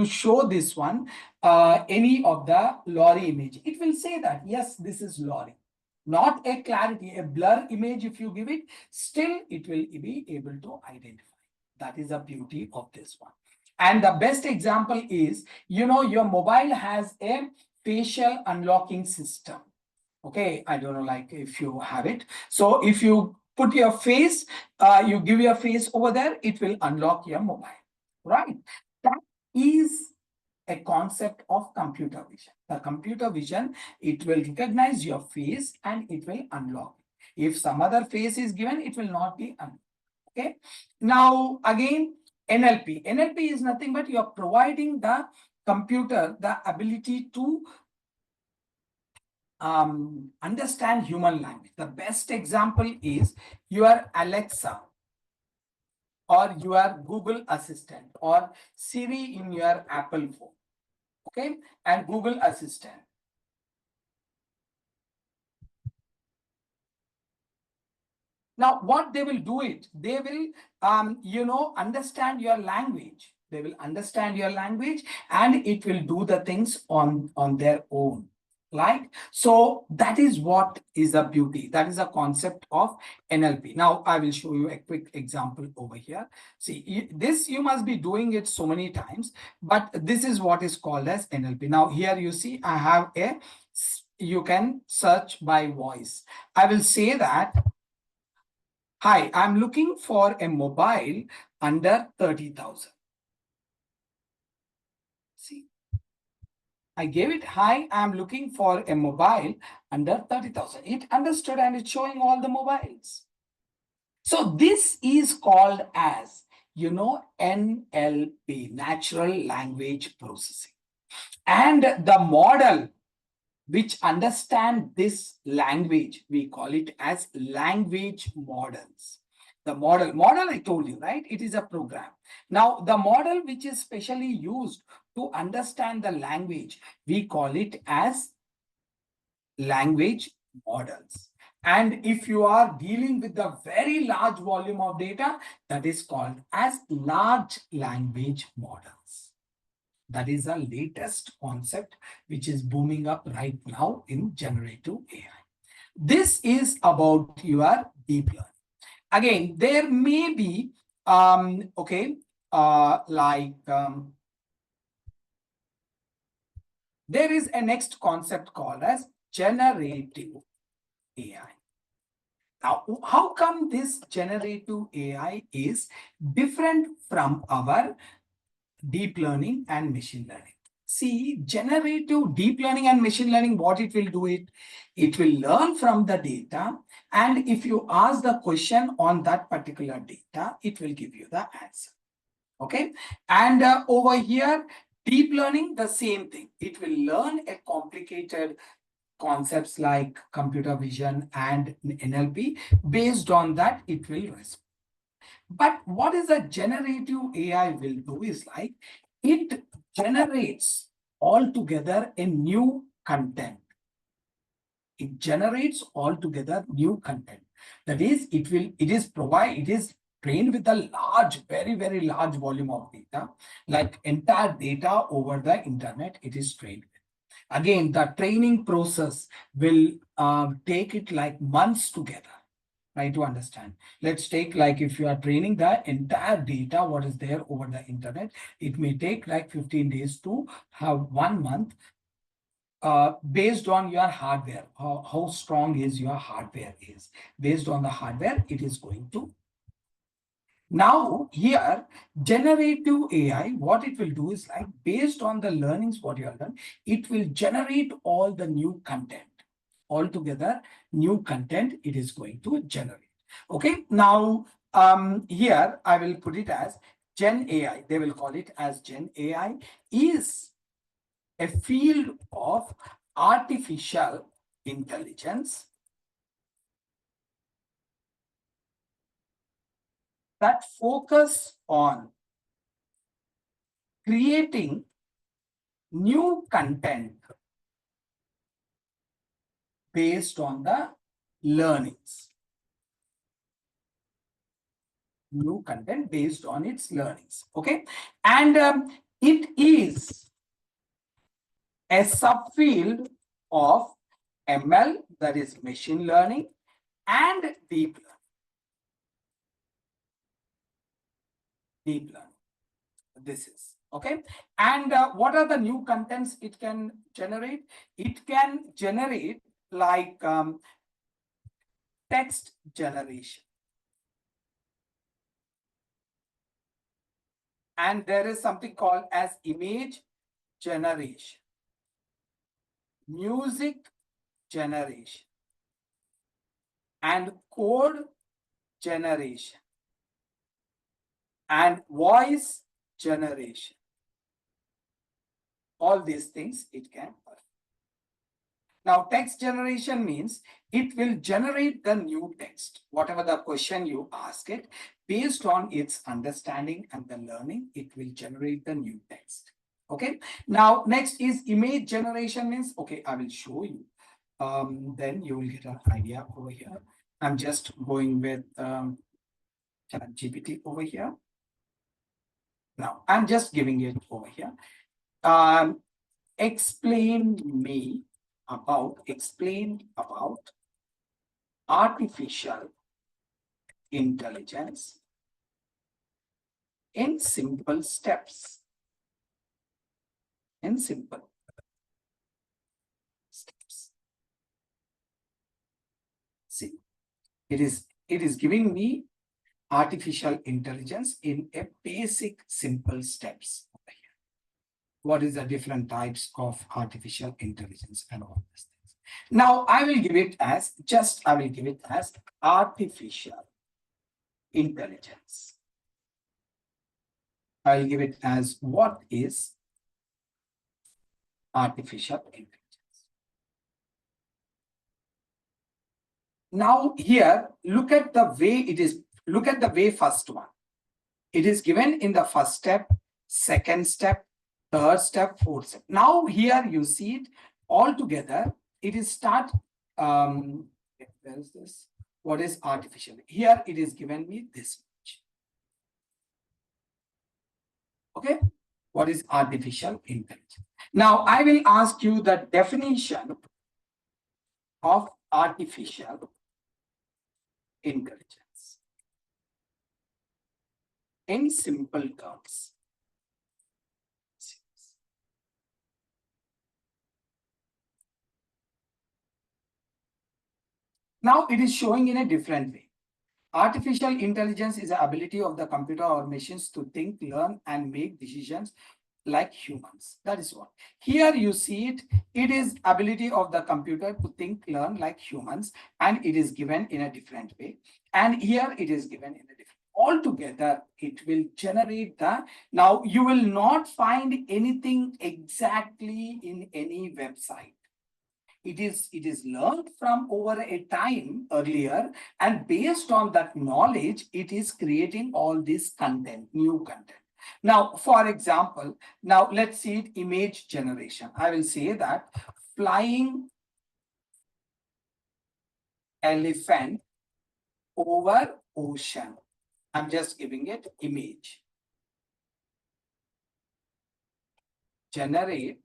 show this one, any of the lorry image, it will say that yes, this is lorry. Not a clarity, a blur image. If you give it, still it will be able to identify. That is the beauty of this one. And the best example is, your mobile has a facial unlocking system. Okay, I don't know, like if you have it. So if you put your face, you give your face over there, it will unlock your mobile, right? That is a concept of computer vision. The computer vision, it will recognize your face and it will unlock. If some other face is given, it will not be unlocked. Okay. Now again, NLP. NLP is nothing but you are providing the computer the ability to understand human language. The best example is your Alexa or your Google Assistant or Siri in your Apple phone. Okay, and Google Assistant. Now, what they will do it, they will, understand your language. They will understand your language and it will do the things on their own. Like, so that is what is the beauty. That is a concept of NLP. Now, I will show you a quick example over here. See, this you must be doing it so many times, but this is what is called as NLP. Now, here you see, I have you can search by voice. I will say that, hi, I'm looking for a mobile under 30,000. See, I gave it, hi, I'm looking for a mobile under 30,000. It understood and it's showing all the mobiles. So this is called as, NLP, natural language processing. And the model which understand this language, we call it as language models. The model I told you, right? It is a program. Now, the model which is specially used to understand the language, we call it as language models. And if you are dealing with the very large volume of data, that is called as large language models. That is the latest concept which is booming up right now in generative AI. This is about your deep learning. Again, there may be, there is a next concept called as generative AI. Now, how come this generative AI is different from our deep learning and machine learning? See, generative deep learning and machine learning, what it will do it will learn from the data. And if you ask the question on that particular data, it will give you the answer. Okay. And over here, deep learning, the same thing. It will learn a complicated concepts like computer vision and NLP. Based on that, it will respond. But what is a generative AI will do is like, it generates altogether a new content. It generates altogether new content. That is, it is trained with a large, very, very large volume of data, like entire data over the internet, it is trained with. Again, the training process will take it like months together. Right, to understand. Let's take like if you are training the entire data, what is there over the internet, it may take like 15 days to have 1 month based on your hardware, how strong is your hardware is. Based on the hardware, it is going to. Now here, generative AI, what it will do is like based on the learnings, what you have done, it will generate all the new content. altogether new content it is going to generate. Okay, now here I will put it as Gen AI. They will call it as Gen AI is a field of artificial intelligence that focus on creating new content based on the learnings. New content based on its learnings. Okay, and it is a subfield of ML, that is machine learning, and deep learning. Deep learning. This is okay. And what are the new contents it can generate? It can generate like text generation. And there is something called as image generation, music generation, and code generation, and voice generation. All these things it can perform. Now, text generation means it will generate the new text, whatever the question you ask it, based on its understanding and the learning, it will generate the new text. Okay. Now, next is image generation means, okay, I will show you. Then you will get an idea over here. I'm just going with ChatGPT over here. Now, I'm just giving it over here. Explain about artificial intelligence in simple steps. In simple steps. See, it is giving me artificial intelligence in a basic simple steps. What is the different types of artificial intelligence and all these things. Now I will give it as artificial intelligence. I'll give it as what is artificial intelligence. Now here, look at the way first one. It is given in the first step, second step, third step, fourth step. Now here you see it all together. It is where is this? What is artificial? Here it is given me this much. Okay, what is artificial intelligence? Now I will ask you the definition of artificial intelligence in simple terms. Now it is showing in a different way. Artificial intelligence is the ability of the computer or machines to think, learn, and make decisions like humans. That is what. Here you see it. It is ability of the computer to think, learn like humans, and it is given in a different way. And here it is given in a different. Altogether, it will generate the. Now you will not find anything exactly in any website. It is learned from over a time earlier, and based on that knowledge, it is creating all this content, new content. Now, for example, now let's see it, image generation. I will say that flying elephant over ocean. I'm just giving it image. Generate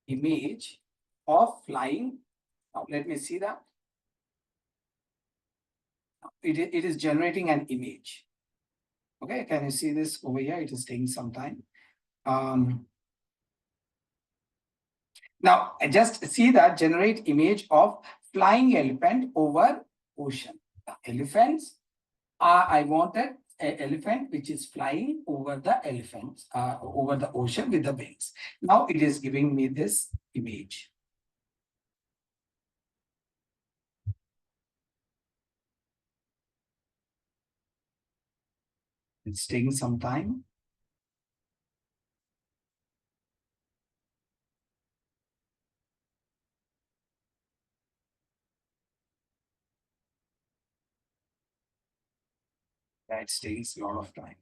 image of flying. Now let me see that. It is generating an image. Okay, can you see this over here? It is taking some time. Now just see that generate image of flying elephant over ocean. The elephants are, I wanted an elephant which is flying over the elephants, over the ocean with the wings. Now it is giving me this image. It's taking some time. Yeah, it takes a lot of time.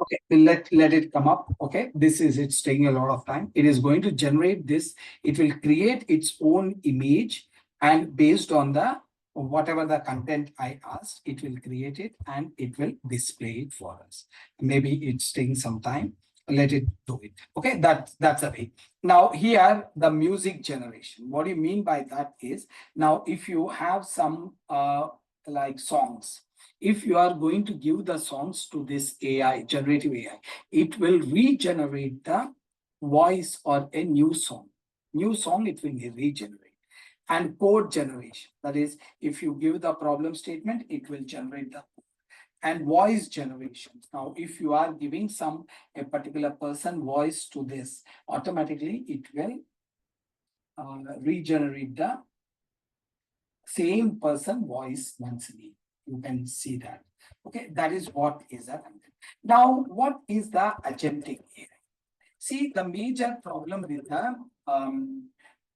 Okay, let it come up. Okay, this is it's taking a lot of time. It is going to generate this. It will create its own image, and based on the whatever the content I asked, it will create it and it will display it for us. Maybe it's taking some time. Let it do it. Okay, that's the way. Now here the music generation. What do you mean by that is, now if you have some like songs, if you are going to give the songs to this AI, generative AI, it will regenerate the voice or a new song. New song, it will regenerate. And code generation, that is, if you give the problem statement, it will generate the code. And voice generation. Now, if you are giving a particular person voice to this, automatically it will regenerate the same person voice once again. You can see that. Okay, that is what is that. Now, what is the agentic AI? See, the major problem with the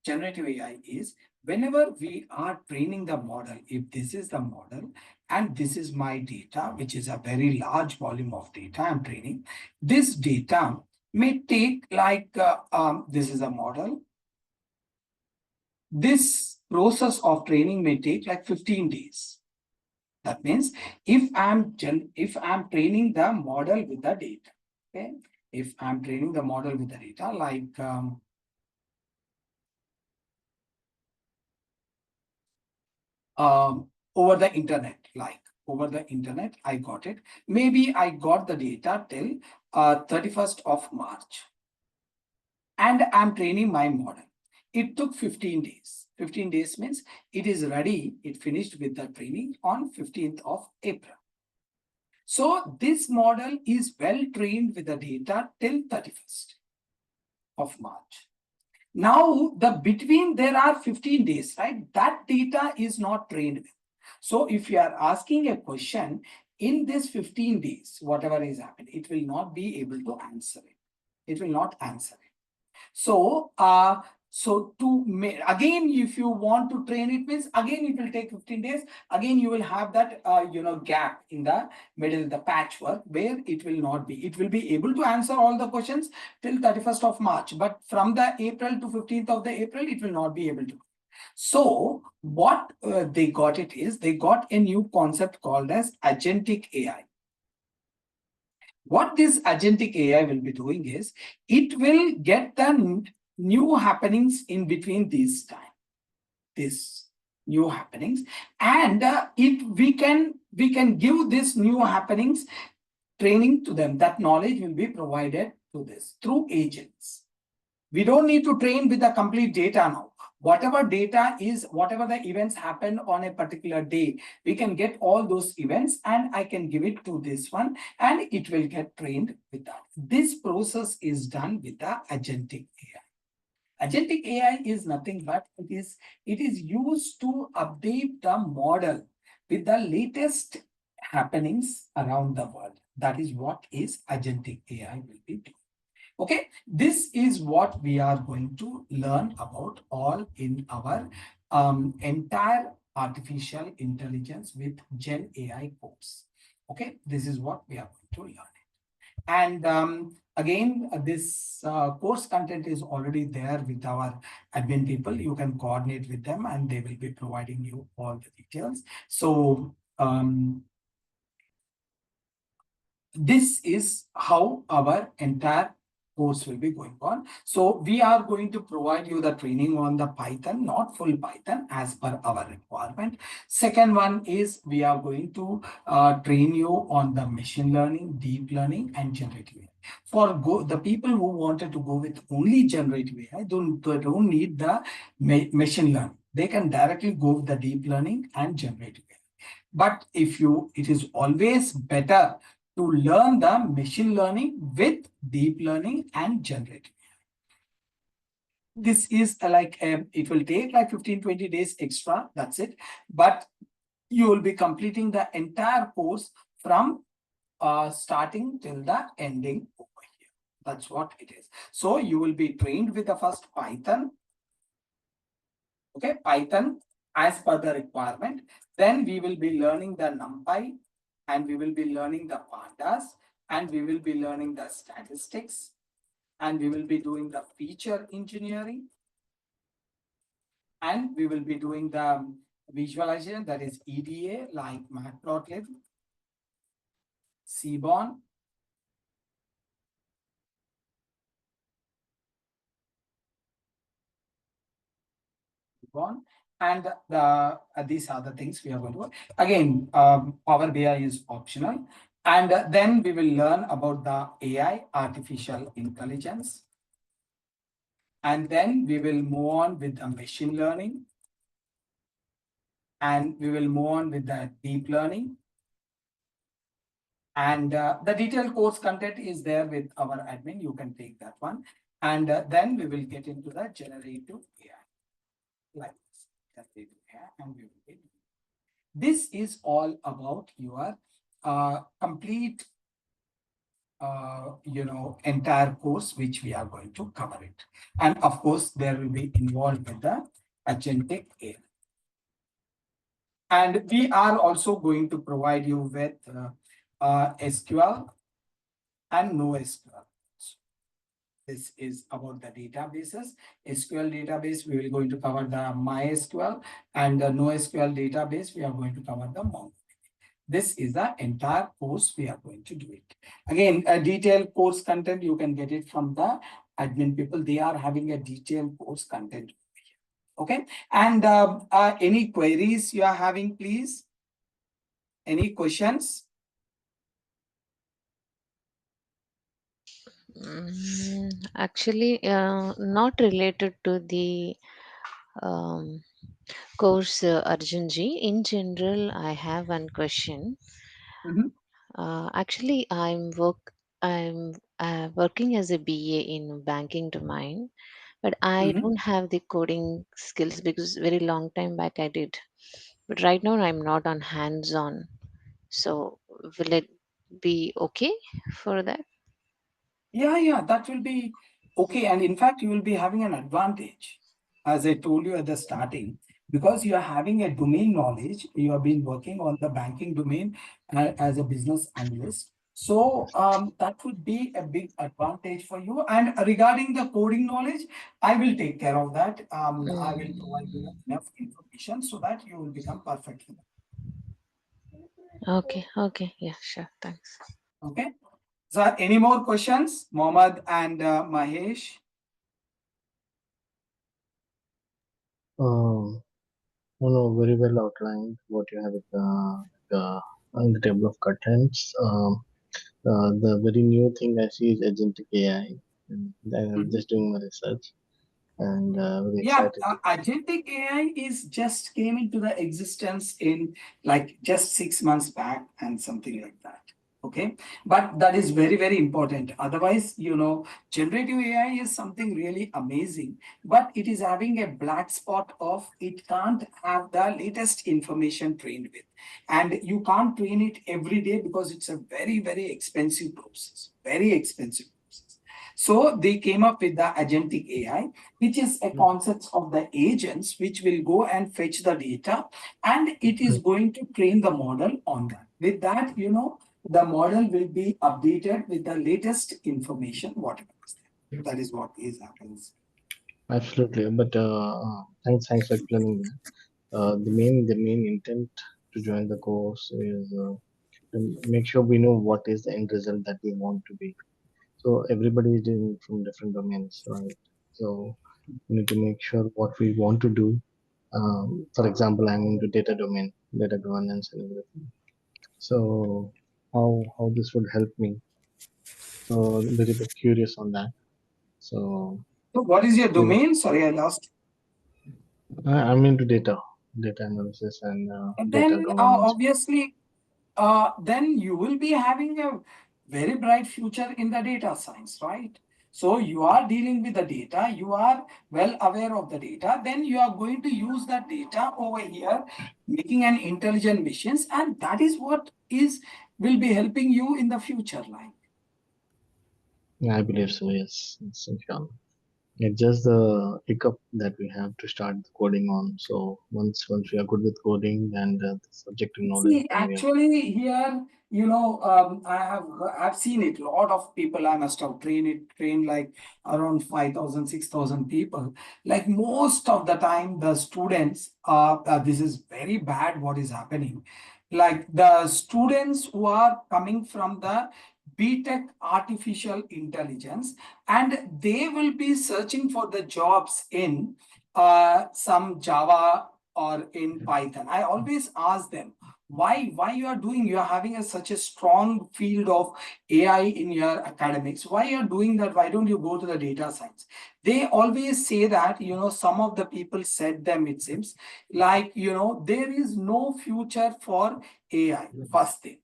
generative AI is whenever we are training the model, if this is the model and this is my data, which is a very large volume of data I'm training, this data may take like, this is a model. This process of training may take like 15 days. That means if I'm training the model with the data, okay, if I'm training the model with the data, like over the internet, I got it. Maybe I got the data till 31st of March, and I'm training my model. It took 15 days. 15 days means it is ready. It finished with the training on 15th of April. So this model is well trained with the data till 31st of March. Now, between there are 15 days, right? That data is not trained with. So if you are asking a question in this 15 days, whatever is happening, it will not be able to answer it. It will not answer it. So, again, if you want to train it, means again it will take 15 days. Again, you will have that gap in the middle, the patchwork, where it will not be. It will be able to answer all the questions till 31st of March, but from the April to 15th of the April, it will not be able to. So what they got it is, they got a new concept called as agentic AI. What this agentic AI will be doing is, it will get the new happenings in between these new happenings, and we can give this new happenings training to them. That knowledge will be provided to this through agents. We don't need to train with the complete data now. Whatever data is, whatever the events happen on a particular day, we can get all those events and I can give it to this one and it will get trained with that. This process is done with the agentic AI. Agentic AI is nothing but it is used to update the model with the latest happenings around the world. That is what is agentic AI will be doing. Okay, this is what we are going to learn about all in our entire artificial intelligence with Gen AI course. Okay, this is what we are going to learn. And again, this course content is already there with our admin people. You can coordinate with them and they will be providing you all the details. So this is how our entire course will be going on. So we are going to provide you the training on the Python, not full Python as per our requirement. Second one is we are going to train you on the machine learning, deep learning, and generative AI. For the people who wanted to go with only generative AI, don't need the machine learning. They can directly go with the deep learning and generative AI. But it is always better to learn the machine learning with deep learning and generative. This is like, it will take like 15-20 days extra, that's it. But you will be completing the entire course from starting till the ending over here. That's what it is. So you will be trained with the first Python. Okay, Python as per the requirement. Then we will be learning the NumPy, and we will be learning the pandas, and we will be learning the statistics, and we will be doing the feature engineering, and we will be doing the visualization, that is EDA, like Matplotlib, Seaborn, and these are the things we are going to work. Again, Power BI is optional. And then we will learn about the AI, artificial intelligence. And then we will move on with the machine learning. And we will move on with the deep learning. And the detailed course content is there with our admin. You can take that one. And then we will get into the generative AI. Like this. Generative AI, and we will get. This is all about your complete, entire course, which we are going to cover it. And of course, there will be involved with the agentic AI. And we are also going to provide you with SQL and NoSQL. This is about the databases. SQL database, we will going to cover the MySQL, and the NoSQL database, we are going to cover the MongoDB. This is the entire course we are going to do it. Again, a detailed course content, you can get it from the admin people. They are having a detailed course content. Okay. And any queries you are having, please? Any questions? Actually, not related to the um, course, Arjunji. In general, I have one question. Mhm. Actually, I'm working as a BA in banking domain, but I Mhm. don't have the coding skills because very long time back I did. But right now I'm not on hands-on. So will it be okay for that? Yeah, that will be okay. And in fact, you will be having an advantage, as I told you at the starting, because you are having a domain knowledge. You have been working on the banking domain as a business analyst. So that would be a big advantage for you. And regarding the coding knowledge, I will take care of that. I will provide you Mm. enough information so that you will become perfect. Okay, okay, yeah, sure, thanks. Okay. So any more questions, Mohammed and Mahesh? No, no, very well outlined what you have on the table of contents. The very new thing I see is agentic AI, and I'm Mhm. just doing my research and very Yeah, excited to. agentic AI is just came into the existence in like just 6 months back and something like that. Okay, but that is very, very important. Otherwise, generative AI is something really amazing, but it is having a black spot of it can't have the latest information trained with, and you can't train it every day because it's a very, very expensive process. Very expensive process. So they came up with the agentic AI, which is a concept of the agents which will go and fetch the data, and it is going to train the model on that. With that, the model will be updated with the latest information, whatever is there. That is what is happens. Absolutely, but thanks for explaining that. The main intent to join the course is to make sure we know what is the end result that we want to be. So everybody is doing from different domains, right? So we need to make sure what we want to do. For example, I'm into data domain, data governance, and everything. So how this would help me? So I'm very bit curious on that. So So what is your we will, domain? Sorry, I lost. I'm into data analysis and And data then governance. obviously, then you will be having a very bright future in the data science, right? So you are dealing with the data, you are well aware of the data, then you are going to use that data over here, making an intelligent machines, and that is what is will be helping you in the future, like. I believe so. Yes, yes, inshallah. It's just the hiccup that we have to start the coding on. So once we are good with coding and the subjective knowledge, See, then we are. actually, here, I've seen it. A lot of people I must have trained like around 5,000, 6,000 people. Like most of the time, the students, this is very bad what is happening. Like the students who are coming from the BTech artificial intelligence, and they will be searching for the jobs in some Java or in Python. I always ask them, why you are doing, you are having such a strong field of AI in your academics, why you are doing that, why don't you go to the data science? They always say that, some of the people said them, it seems like, there is no future for AI. First thing,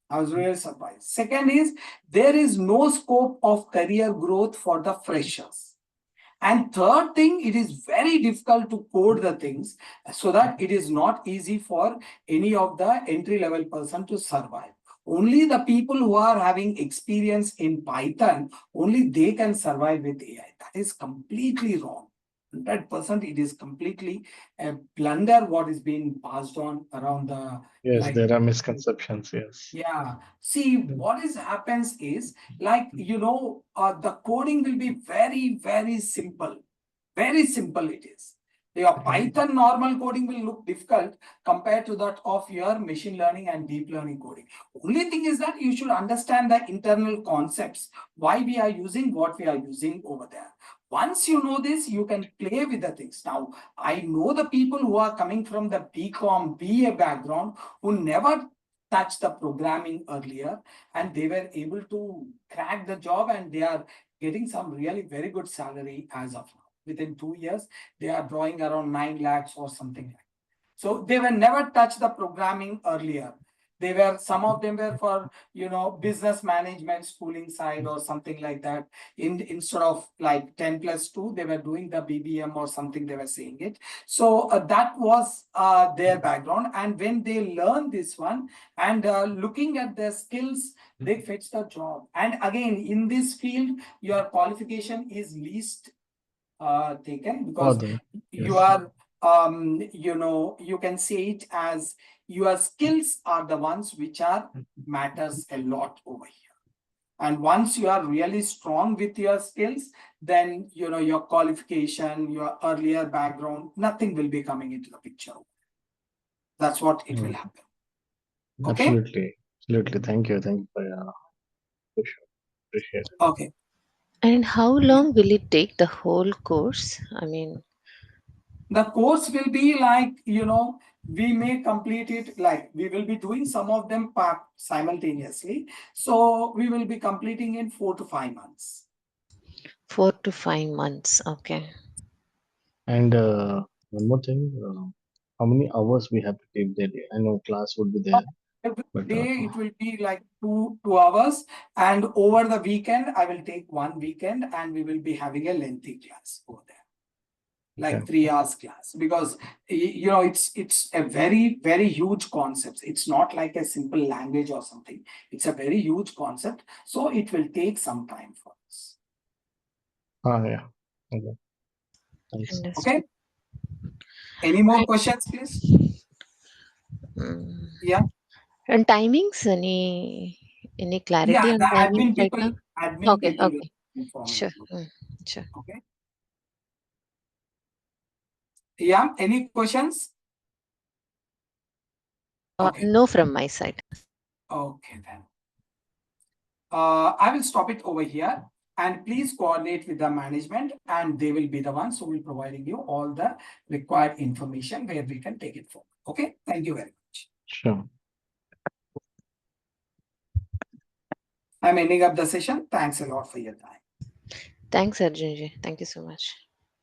I was really surprised. Second is, there is no scope of career growth for the freshers. And third thing, it is very difficult to code the things, so that it is not easy for any of the entry level person to survive. Only the people who are having experience in Python, only they can survive with AI. That is completely wrong. 100% it is completely a blunder what is being passed on around the, Yes, like. there are misconceptions. Yes. Yeah. See, what is happens is, like, the coding will be very, very simple. Very simple it is. Your Python normal coding will look difficult compared to that of your machine learning and deep learning coding. Only thing is that you should understand the internal concepts, why we are using what we are using over there. Once you know this, you can play with the things. Now, I know the people who are coming from the BCom, BA background, who never touched the programming earlier, and they were able to crack the job, and they are getting some really very good salary as of now. Within 2 years, they are drawing around 9 lakhs or something like that. So they were never touched the programming earlier. They were, some of them were for, business management schooling side or something like that. Instead of like 10 plus 2, they were doing the BBM or something, they were saying it. So that was their background. And when they learn this one, and looking at their skills, they fetch the job. And again, in this field, your qualification is least taken, because Further. you Yes. are, you can say it as your skills are the ones which are matters a lot over here. And once you are really strong with your skills, then your qualification, your earlier background, nothing will be coming into the picture. That's what it will Mm. happen. Okay. Absolutely. Absolutely. Thank you. Thank you for your question. Appreciate it. Okay. And how long will it take the whole course? I mean, The course will be like, we may complete it, like we will be doing some of them simultaneously. So we will be completing in 4 to 5 months. 4 to 5 months. Okay. And one more thing, how many hours we have to take daily? I know class would be there, Every but day it will be like 2 hours. And over the weekend, I will take one weekend, and we will be having a lengthy class over there. okay. Like 3 hours class, because it's a very, very huge concept. It's not like a simple language or something. It's a very huge concept, so it will take some time for us. Ah, yeah. Okay. Thanks. Understood. Okay, any more questions, please? Mm. Yeah. And timings? Any clarity Yeah, the on timings admin right people, now? admin Okay. people will Okay. inform Sure. you. Sure. Okay. Yeah, any questions? Okay. No, from my side. Okay, then I will stop it over here, and please coordinate with the management, and they will be the ones who will providing you all the required information where we can take it forward. Okay, thank you very much. Sure. I'm ending up the session. Thanks a lot for your time. Thanks, Arjunji. Thank you so much.